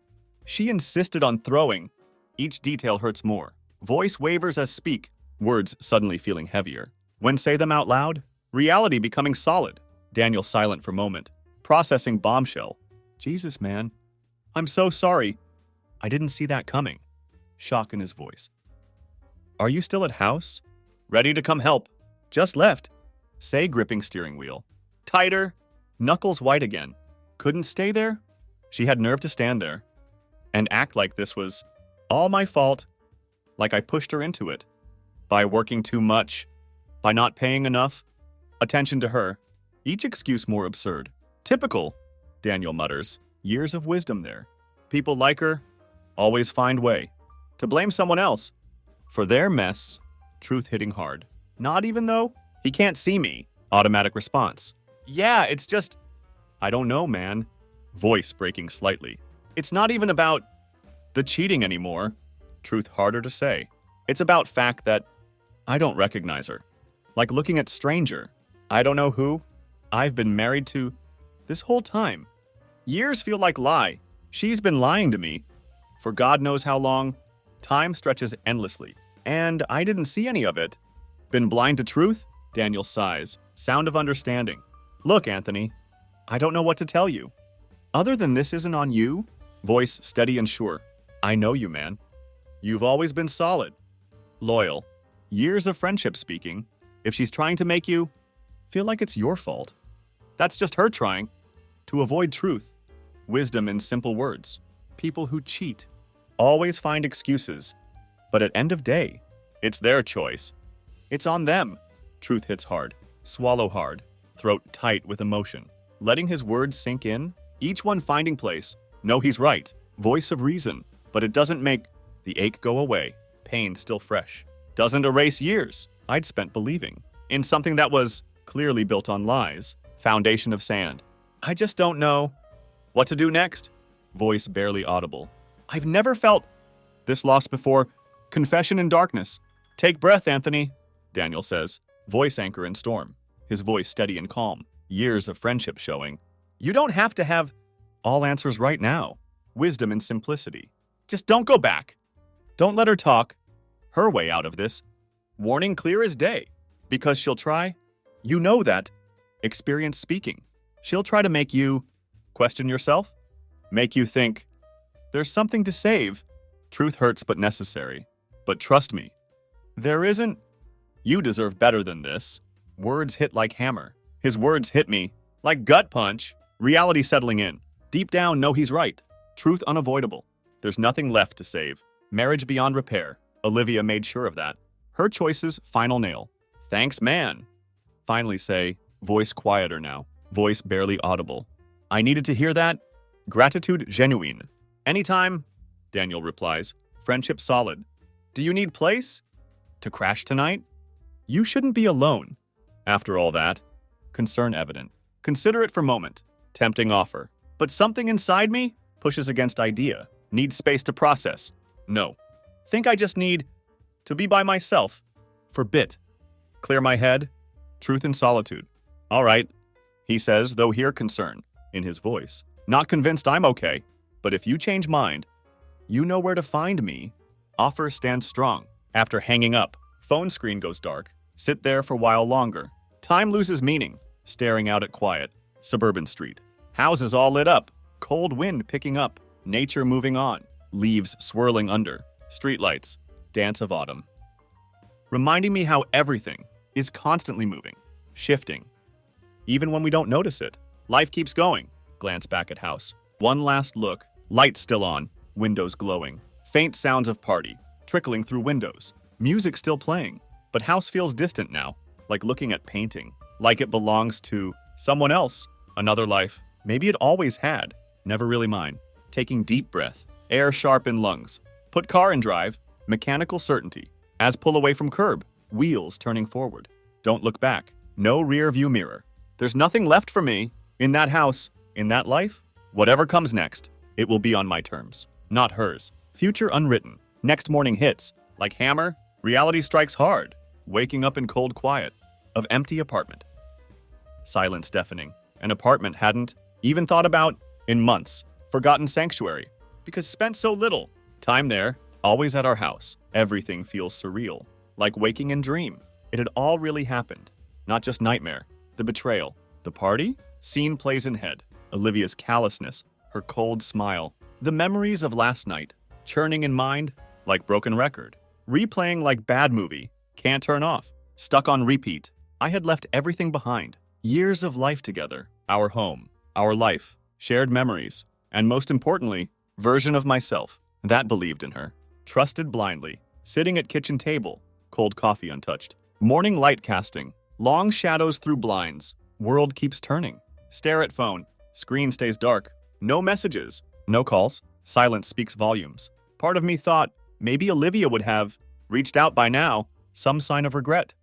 She insisted on throwing. Each detail hurts more. Voice wavers as speak. Words suddenly feeling heavier. When say them out loud, reality becoming solid. Daniel silent for moment. Processing bombshell. Jesus, man. I'm so sorry. I didn't see that coming. Shock in his voice. Are you still at house? Ready to come help. Just left. Say, gripping steering wheel. Tighter. Knuckles white again. Couldn't stay there? She had nerve to stand there and act like this was all my fault, like I pushed her into it. By working too much, by not paying enough attention to her. Each excuse more absurd. Typical, Daniel mutters. Years of wisdom there. People like her always find way to blame someone else for their mess. Truth hitting hard. Not even though he can't see me. Automatic response. Yeah, it's just, I don't know, man. Voice breaking slightly. It's not even about the cheating anymore. Truth harder to say. It's about fact that I don't recognize her. Like looking at stranger. I don't know who I've been married to this whole time. Years feel like lie. She's been lying to me for God knows how long. Time stretches endlessly, and I didn't see any of it. Been blind to truth? Daniel sighs. Sound of understanding. Look, Anthony, I don't know what to tell you. Other than this isn't on you. Voice steady and sure. I know you, man. You've always been solid. Loyal. Years of friendship speaking. If she's trying to make you feel like it's your fault, that's just her trying to avoid truth. Wisdom in simple words. People who cheat always find excuses, but at end of day, it's their choice. It's on them. Truth hits hard. Swallow hard. Throat tight with emotion. Letting his words sink in, each one finding place. No, he's right. Voice of reason. But it doesn't make the ache go away. Pain still fresh. Doesn't erase years I'd spent believing in something that was clearly built on lies. Foundation of sand. I just don't know what to do next. Voice barely audible. I've never felt this loss before. Confession in darkness. Take breath, Anthony, Daniel says. Voice anchor in storm. His voice steady and calm. Years of friendship showing. You don't have to have all answers right now. Wisdom and simplicity. Just don't go back. Don't let her talk her way out of this. Warning clear as day. Because she'll try. You know that. Experience speaking. She'll try to make you question yourself. Make you think there's something to save. Truth hurts but necessary. But trust me, there isn't. You deserve better than this. Words hit like hammer. His words hit me like gut punch. Reality settling in. Deep down, know he's right. Truth unavoidable. There's nothing left to save. Marriage beyond repair. Olivia made sure of that. Her choices, final nail. Thanks, man. Finally say, voice quieter now. Voice barely audible. I needed to hear that. Gratitude genuine. Anytime, Daniel replies. Friendship solid. Do you need place to crash tonight? You shouldn't be alone. After all that, concern evident. Consider it for moment. Tempting offer. But something inside me pushes against idea. Needs space to process. No. Think I just need to be by myself. For bit. Clear my head. Truth in solitude. All right, he says, though hear concern in his voice. Not convinced I'm okay, but if you change mind, you know where to find me. Offer stands strong. After hanging up, phone screen goes dark. Sit there for a while longer. Time loses meaning. Staring out at quiet, suburban street. Houses all lit up. Cold wind picking up. Nature moving on. Leaves swirling under. Streetlights. Dance of autumn. Reminding me how everything is constantly moving. Shifting. Even when we don't notice it. Life keeps going. Glance back at house. One last look. Lights still on. Windows glowing. Faint sounds of party. Trickling through windows. Music still playing. But house feels distant now. Like looking at painting. Like it belongs to someone else. Another life. Maybe it always had. Never really mine. Taking deep breath. Air sharp in lungs. Put car in drive. Mechanical certainty. As pull away from curb. Wheels turning forward. Don't look back. No rear view mirror. There's nothing left for me. In that house. In that life. Whatever comes next. It will be on my terms. Not hers. Future unwritten. Next morning hits. Like hammer. Reality strikes hard. Waking up in cold quiet. Of empty apartment. Silence deafening. An apartment hadn't even thought about in months. Forgotten sanctuary. Because spent so little time there. Always at our house. Everything feels surreal. Like waking in dream. It had all really happened. Not just nightmare. The betrayal. The party? Scene plays in head. Olivia's callousness. Her cold smile. The memories of last night, churning in mind like broken record, replaying like bad movie, can't turn off, stuck on repeat. I had left everything behind. Years of life together, our home, our life, shared memories, and most importantly, version of myself that believed in her, trusted blindly, sitting at kitchen table, cold coffee untouched, morning light casting, long shadows through blinds, world keeps turning, stare at phone, screen stays dark, no messages, no calls, silence speaks volumes. Part of me thought maybe Olivia would have reached out by now, some sign of regret.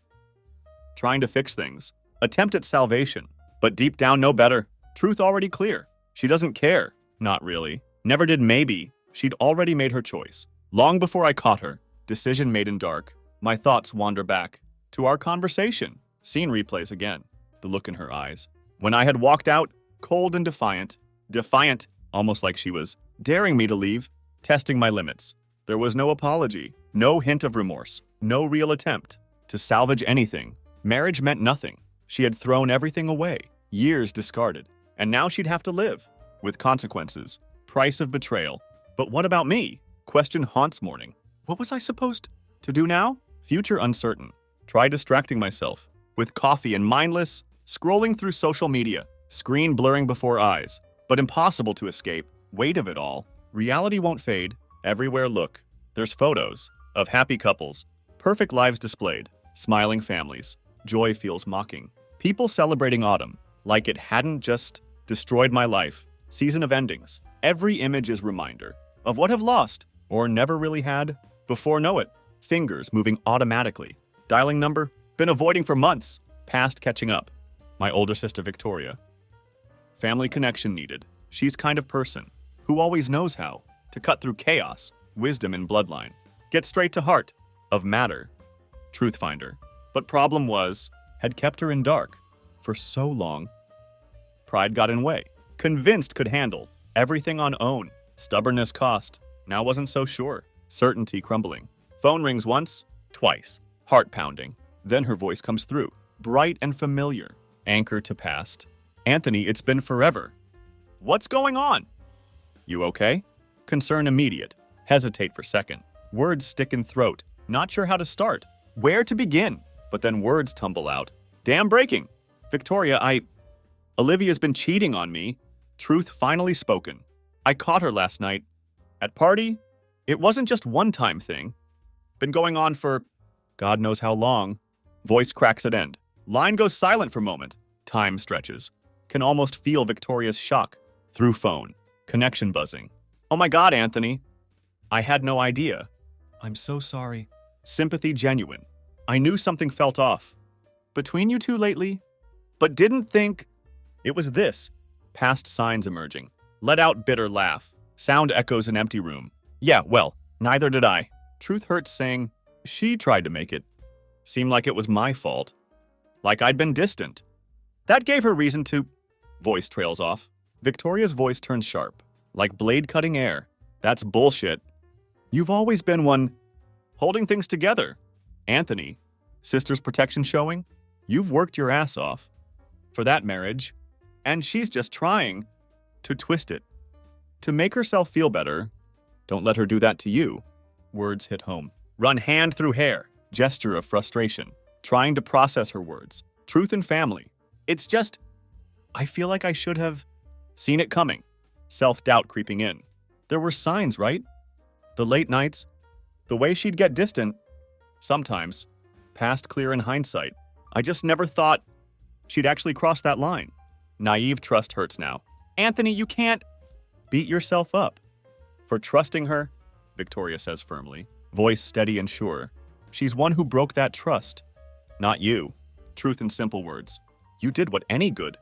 Trying to fix things, attempt at salvation, but deep down no better, truth already clear. She doesn't care, not really, never did maybe, she'd already made her choice. Long before I caught her, decision made in dark, my thoughts wander back to our conversation. Scene replays again, the look in her eyes. When I had walked out, cold and defiant, almost like she was daring me to leave, testing my limits. There was no apology, no hint of remorse, no real attempt to salvage anything. Marriage meant nothing. She had thrown everything away, years discarded, and now she'd have to live with consequences, price of betrayal. But what about me? Question haunts morning. What was I supposed to do now? Future uncertain. Try distracting myself with coffee and mindless scrolling through social media, screen blurring before eyes, but impossible to escape. Weight of it all. Reality won't fade. Everywhere look. There's photos of happy couples, perfect lives displayed, smiling families. Joy feels mocking. People celebrating autumn like it hadn't just destroyed my life. Season of endings. Every image is reminder of what I've lost or never really had before. Know it. Fingers moving automatically. Dialing number. Been avoiding for months. Past catching up. My older sister Victoria. Family connection needed. She's kind of person who always knows how to cut through chaos. Wisdom in bloodline. Get straight to heart of matter. Truth finder. But problem was, had kept her in dark for so long. Pride got in way. Convinced could handle everything on own. Stubbornness cost. Now wasn't so sure. Certainty crumbling. Phone rings once, twice. Heart pounding. Then her voice comes through. Bright and familiar. Anchor to past. Anthony, it's been forever. What's going on? You okay? Concern immediate. Hesitate for second. Words stick in throat. Not sure how to start. Where to begin? But then words tumble out. Damn breaking. Victoria, Olivia's been cheating on me. Truth finally spoken. I caught her last night. At party? It wasn't just one-time thing. Been going on for God knows how long. Voice cracks at end. Line goes silent for a moment. Time stretches. Can almost feel Victoria's shock. Through phone. Connection buzzing. Oh my God, Anthony. I had no idea. I'm so sorry. Sympathy genuine. I knew something felt off. Between you two lately? But didn't think it was this. Past signs emerging. Let out bitter laugh. Sound echoes an empty room. Yeah, well, neither did I. Truth hurts saying, she tried to make it seem like it was my fault. Like I'd been distant. That gave her reason to... Voice trails off. Victoria's voice turns sharp. Like blade cutting air. That's bullshit. You've always been one holding things together. Anthony, sister's protection showing? You've worked your ass off for that marriage, and she's just trying to twist it, to make herself feel better. Don't let her do that to you. Words hit home. Run hand through hair. Gesture of frustration. Trying to process her words. Truth and family. It's just, I feel like I should have seen it coming. Self-doubt creeping in. There were signs, right? The late nights, the way she'd get distant. Sometimes, past clear in hindsight. I just never thought she'd actually cross that line. Naive trust hurts now. Anthony, you can't beat yourself up for trusting her, Victoria says firmly, voice steady and sure. She's one who broke that trust, not you. Truth in simple words. You did what any good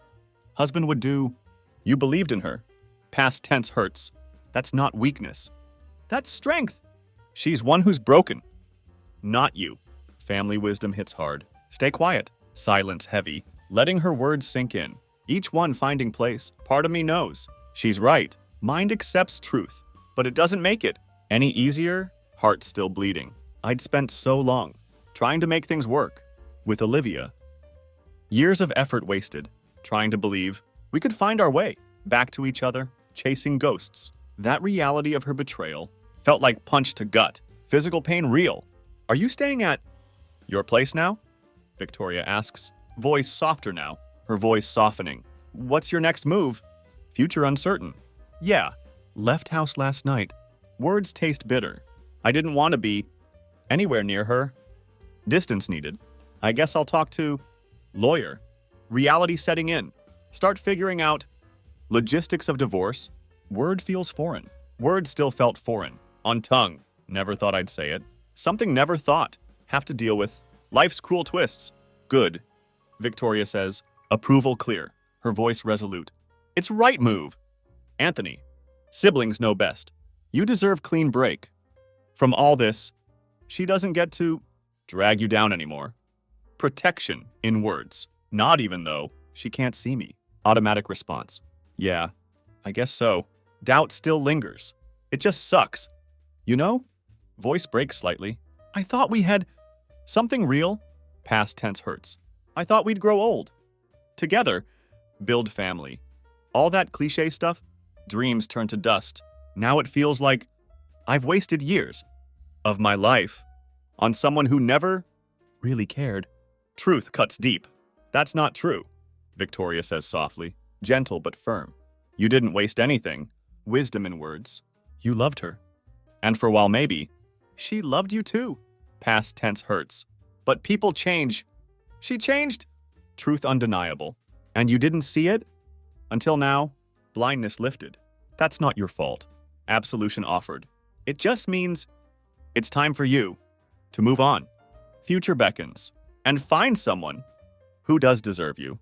husband would do. You believed in her. Past tense hurts. That's not weakness. That's strength. She's one who's broken, not you. Family wisdom hits hard. Stay quiet. Silence heavy. Letting her words sink in. Each one finding place. Part of me knows she's right. Mind accepts truth, but it doesn't make it any easier. Heart still bleeding. I'd spent so long trying to make things work with Olivia. Years of effort wasted, trying to believe we could find our way back to each other, chasing ghosts. That reality of her betrayal felt like punch to gut. Physical pain real. Are you staying at your place now? Victoria asks, voice softer now, her voice softening. What's your next move? Future uncertain. Yeah, left house last night. Words taste bitter. I didn't want to be anywhere near her. Distance needed. I guess I'll talk to lawyer. Reality setting in. Start figuring out logistics of divorce. Word feels foreign. Word still felt foreign. On tongue. Never thought I'd say it. Something never thought. Have to deal with. Life's cruel twists. Good. Victoria says, approval clear. Her voice resolute. It's right move. Anthony. Siblings know best. You deserve clean break. From all this, she doesn't get to drag you down anymore. Protection in words. Not even though she can't see me. Automatic response. Yeah, I guess so. Doubt still lingers. It just sucks. You know? Voice breaks slightly. I thought we had something real. Past tense hurts. I thought we'd grow old. Together, build family. All that cliche stuff, dreams turn to dust. Now it feels like I've wasted years of my life on someone who never really cared. Truth cuts deep. That's not true, Victoria says softly, gentle but firm. You didn't waste anything. Wisdom in words. You loved her. And for a while maybe, she loved you too. Past tense hurts. But people change. She changed. Truth undeniable. And you didn't see it? Until now, blindness lifted. That's not your fault. Absolution offered. It just means it's time for you to move on. Future beckons. And find someone who does deserve you.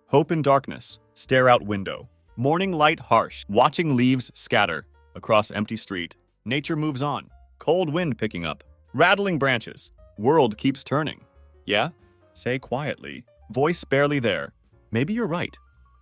Hope in darkness. Stare out window. Morning light harsh. Watching leaves scatter across empty street. Nature moves on. Cold wind picking up. Rattling branches. World keeps turning. Yeah? Say quietly. Voice barely there. Maybe you're right.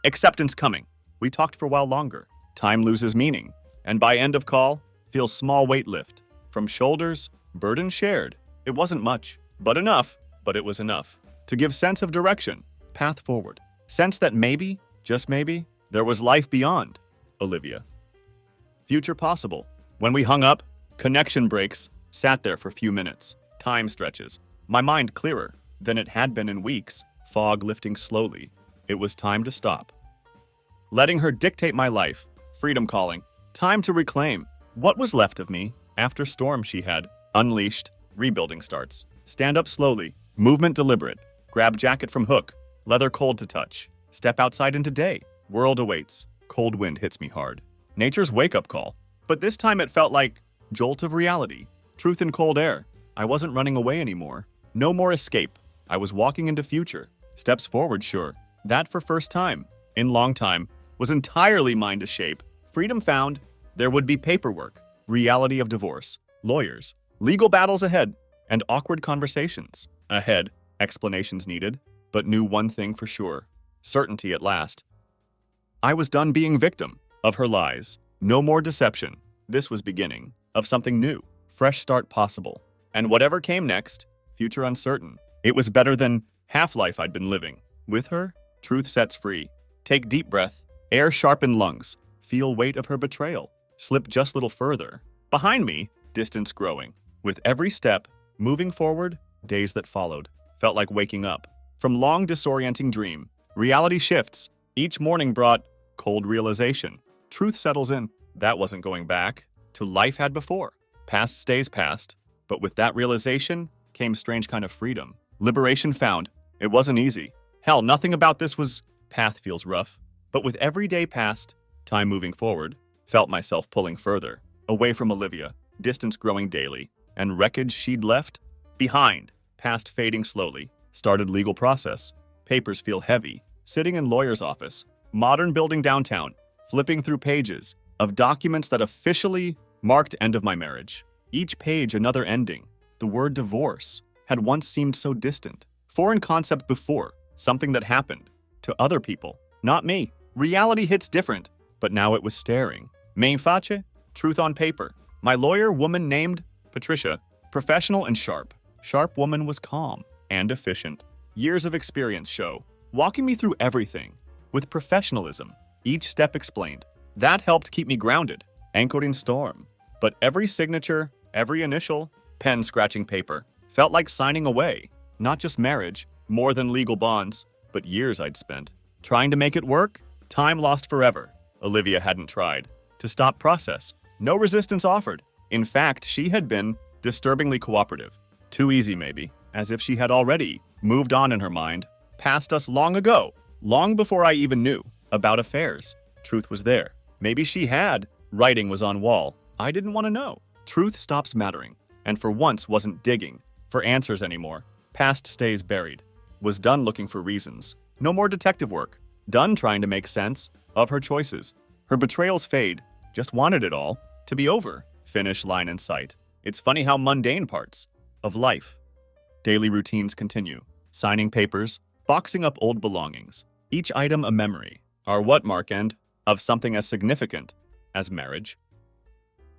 Acceptance coming. We talked for a while longer. Time loses meaning. And by end of call, feels small weight lift. From shoulders, burden shared. It wasn't much, but enough. But it was enough. To give sense of direction. Path forward. Sense that maybe, just maybe, there was life beyond Olivia. Future possible. When we hung up, connection breaks. Sat there for a few minutes. Time stretches. My mind clearer than it had been in weeks. Fog lifting slowly. It was time to stop. Letting her dictate my life. Freedom calling. Time to reclaim what was left of me after storm she had unleashed. Rebuilding starts. Stand up slowly. Movement deliberate. Grab jacket from hook. Leather cold to touch. Step outside into day. World awaits. Cold wind hits me hard. Nature's wake-up call. But this time it felt like jolt of reality. Truth in cold air. I wasn't running away anymore. No more escape. I was walking into future. Steps forward, sure. That for first time, in long time, was entirely mine to shape. Freedom found. There would be paperwork. Reality of divorce. Lawyers. Legal battles ahead. And awkward conversations. Ahead. Explanations needed. But knew one thing for sure. Certainty at last. I was done being victim of her lies. No more deception. This was beginning of something new. Fresh start possible. And whatever came next, future uncertain. It was better than half-life I'd been living. With her, truth sets free. Take deep breath. Air sharpen lungs. Feel weight of her betrayal. Slip just little further. Behind me, distance growing. With every step, moving forward, days that followed. Felt like waking up. From long disorienting dream, reality shifts. Each morning brought cold realization. Truth settles in. That wasn't going back to life had before. Past stays past. But with that realization came strange kind of freedom. Liberation found. It wasn't easy. Hell, nothing about this was path feels rough. But with every day past, time moving forward, felt myself pulling further. Away from Olivia, distance growing daily. And wreckage she'd left behind. Past fading slowly. Started legal process. Papers feel heavy. Sitting in lawyer's office. Modern building downtown. Flipping through pages of documents that officially marked end of my marriage. Each page another ending. The word divorce had once seemed so distant. Foreign concept before. Something that happened. To other people. Not me. Reality hits different. But now it was staring. Main face? Truth on paper. My lawyer, woman named Patricia. Professional and sharp. Sharp woman was calm and efficient. Years of experience show. Walking me through everything. With professionalism. Each step explained. That helped keep me grounded. anchored in storm. But every signature, every initial, pen scratching paper, felt like signing away. Not just marriage, more than legal bonds, but years I'd spent. Trying to make it work? Time lost forever. Olivia hadn't tried. To stop process. No resistance offered. In fact, she had been disturbingly cooperative. Too easy, maybe. As if she had already moved on in her mind, past us long ago, long before I even knew about affairs. Truth was there. Maybe she had. Writing was on wall. I didn't want to know. Truth stops mattering, and for once wasn't digging for answers anymore. Past stays buried. Was done looking for reasons. No more detective work. Done trying to make sense of her choices. Her betrayals fade. Just wanted it all to be over. Finish line in sight. It's funny how mundane parts of life. Daily routines continue. Signing papers, boxing up old belongings. Each item a memory. Our what mark end of something as significant as marriage.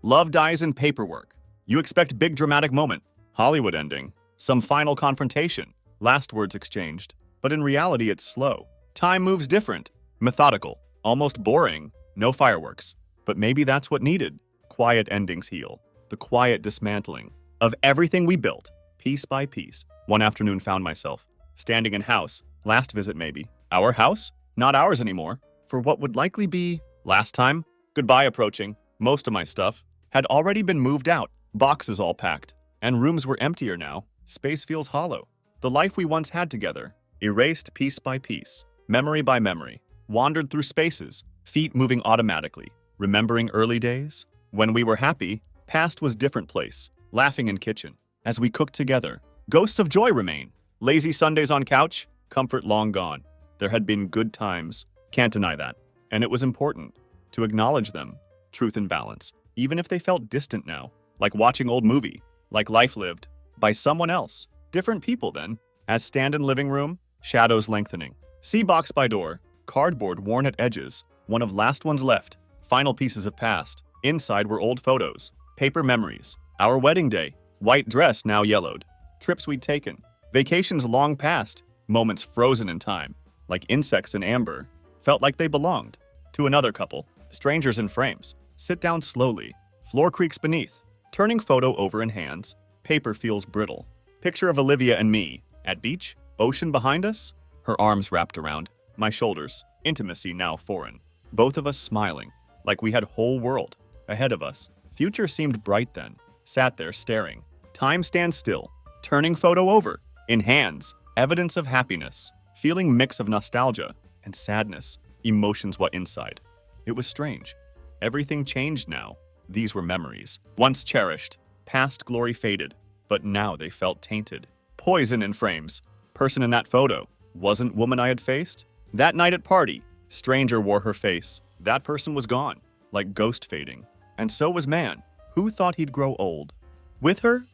Love dies in paperwork. You expect big dramatic moment. Hollywood ending. Some final confrontation. Last words exchanged. But in reality, it's slow. Time moves different. Methodical. Almost boring. No fireworks. But maybe that's what needed. Quiet endings heal. The quiet dismantling of everything we built, piece by piece. One afternoon found myself standing in house. Last visit maybe. Our house? Not ours anymore. For what would likely be last time. Goodbye approaching. Most of my stuff had already been moved out. Boxes all packed. And rooms were emptier now. Space feels hollow. The life we once had together. Erased piece by piece. Memory by memory. Wandered through spaces. Feet moving automatically. Remembering early days? When we were happy, past was different place. Laughing in kitchen. As we cooked together. Ghosts of joy remain. Lazy Sundays on couch. Comfort long gone. There had been good times. Can't deny that. And it was important to acknowledge them. Truth and balance. Even if they felt distant now. Like watching old movie. Like life lived. By someone else. Different people then. As stand in living room. Shadows lengthening. See box by door. Cardboard worn at edges. One of last ones left. Final pieces of past. Inside were old photos. Paper memories. Our wedding day. White dress now yellowed. Trips we'd taken. Vacations long past. Moments frozen in time. Like insects in amber. Felt like they belonged. To another couple. Strangers in frames. Sit down slowly. Floor creaks beneath. Turning photo over in hands. Paper feels brittle. Picture of Olivia and me. At beach. Ocean behind us. Her arms wrapped around my shoulders. Intimacy now foreign. Both of us smiling. Like we had whole world ahead of us. Future seemed bright then. Sat there staring. Time stands still. Turning photo over. In hands. Evidence of happiness. Feeling mix of nostalgia and sadness. Emotions what inside. It was strange. Everything changed now. These were memories. Once cherished. Past glory faded. But now they felt tainted. Poison in frames. Person in that photo. Wasn't woman I had faced? That night at party. Stranger wore her face. That person was gone. Like ghost fading. And so was man. Who thought he'd grow old? With her?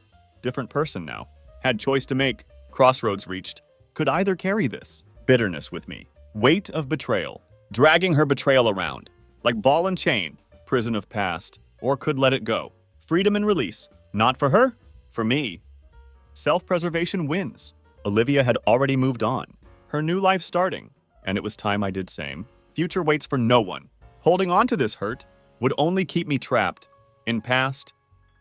Different person now. Had choice to make. Crossroads reached. Could either carry this? Bitterness with me. Weight of betrayal. Dragging her betrayal around. Like ball and chain. Prison of past. Or could let it go. Freedom and release. Not for her. For me. Self-preservation wins. Olivia had already moved on. Her new life starting. And it was time I did same. Future waits for no one. Holding on to this hurt would only keep me trapped. In past.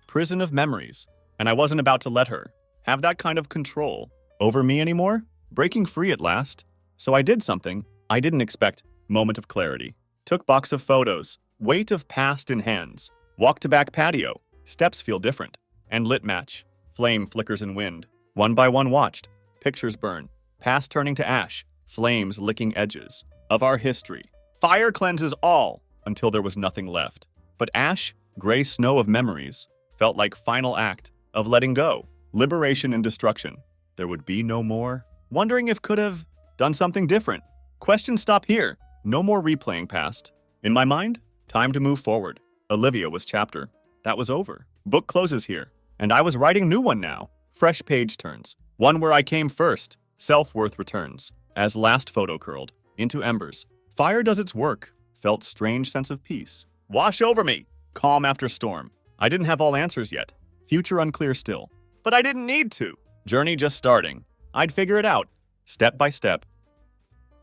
Prison of memories. And I wasn't about to let her have that kind of control over me anymore. Breaking free at last. So I did something I didn't expect. Moment of clarity. Took box of photos. Weight of past in hands. Walk to back patio. Steps feel different. And lit match. Flame flickers in wind. One by one watched. Pictures burn. Past turning to ash. Flames licking edges of our history. Fire cleanses all until there was nothing left. But ash, gray snow of memories, felt like final act of letting go. Liberation and destruction. There would be no more. Wondering if could have done something different. Questions stop here. No more replaying past. In my mind, time to move forward. Olivia was chapter. That was over. Book closes here. And I was writing new one now. Fresh page turns. One where I came first. Self-worth returns. As last photo curled into embers. Fire does its work. Felt strange sense of peace. Wash over me. Calm after storm. I didn't have all answers yet. Future unclear still. But I didn't need to. Journey just starting. I'd figure it out. Step by step.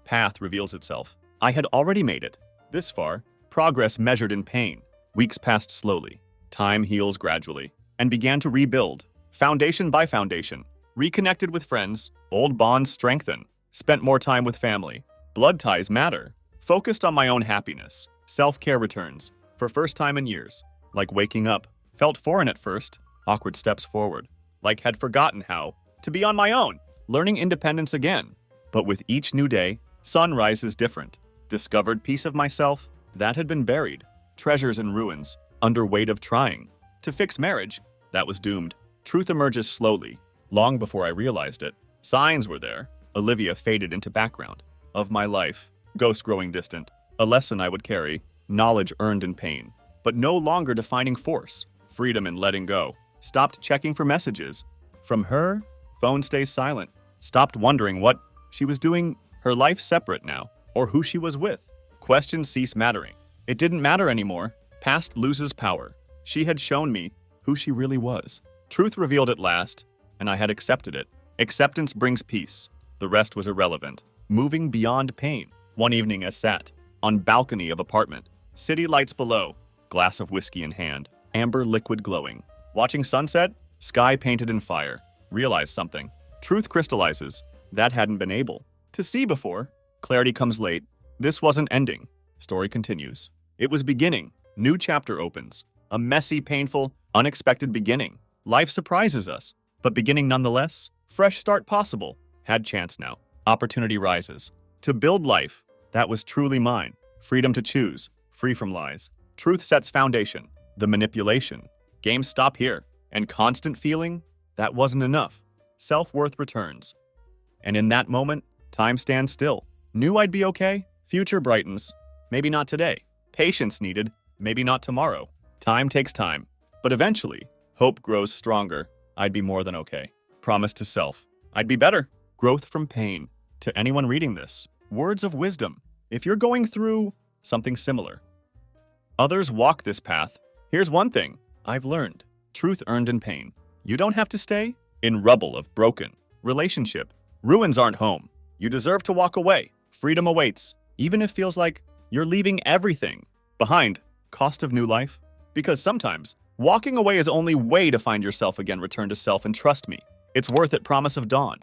Path reveals itself. I had already made it. This far. Progress measured in pain. Weeks passed slowly. Time heals gradually, and began to rebuild, foundation by foundation. Reconnected with friends, old bonds strengthen. Spent more time with family. Blood ties matter. Focused on my own happiness. Self-care returns, for first time in years. Like waking up. Felt foreign at first. Awkward steps forward. Like had forgotten how to be on my own. Learning independence again. But with each new day, sun rises different. Discovered piece of myself that had been buried. Treasures in ruins, under weight of trying. To fix marriage, that was doomed. Truth emerges slowly, long before I realized it. Signs were there. Olivia faded into background. Of my life, ghost growing distant. A lesson I would carry, knowledge earned in pain. But no longer defining force. Freedom in letting go. Stopped checking for messages. From her, phone stays silent. Stopped wondering what she was doing, her life separate now, or who she was with. Questions cease mattering. It didn't matter anymore. Past loses power. She had shown me who she really was. Truth revealed at last, and I had accepted it. Acceptance brings peace. The rest was irrelevant. Moving beyond pain. One evening I sat on balcony of apartment. City lights below. Glass of whiskey in hand. Amber liquid glowing. Watching sunset. Sky painted in fire. Realized something. Truth crystallizes. That hadn't been able to see before. Clarity comes late. This wasn't ending. Story continues. It was beginning. New chapter opens. A messy, painful, unexpected beginning. Life surprises us, but beginning nonetheless. Fresh start possible. Had chance now. Opportunity rises. To build life that was truly mine. Freedom to choose. Free from lies. Truth sets foundation. The manipulation. Games stop here. And constant feeling, that wasn't enough. Self-worth returns. And in that moment, time stands still. Knew I'd be okay. Future brightens. Maybe not today. Patience needed. Maybe not tomorrow. Time takes time. But eventually, hope grows stronger. I'd be more than okay. Promise to self. I'd be better. Growth from pain. To anyone reading this, words of wisdom. If you're going through something similar, others walk this path. Here's one thing I've learned. Truth earned in pain. You don't have to stay in rubble of broken relationship. Ruins aren't home. You deserve to walk away. Freedom awaits, even if it feels like you're leaving everything behind. Cost of new life? Because sometimes walking away is only way to find yourself again. Return to self and trust me. It's worth it. Promise of dawn.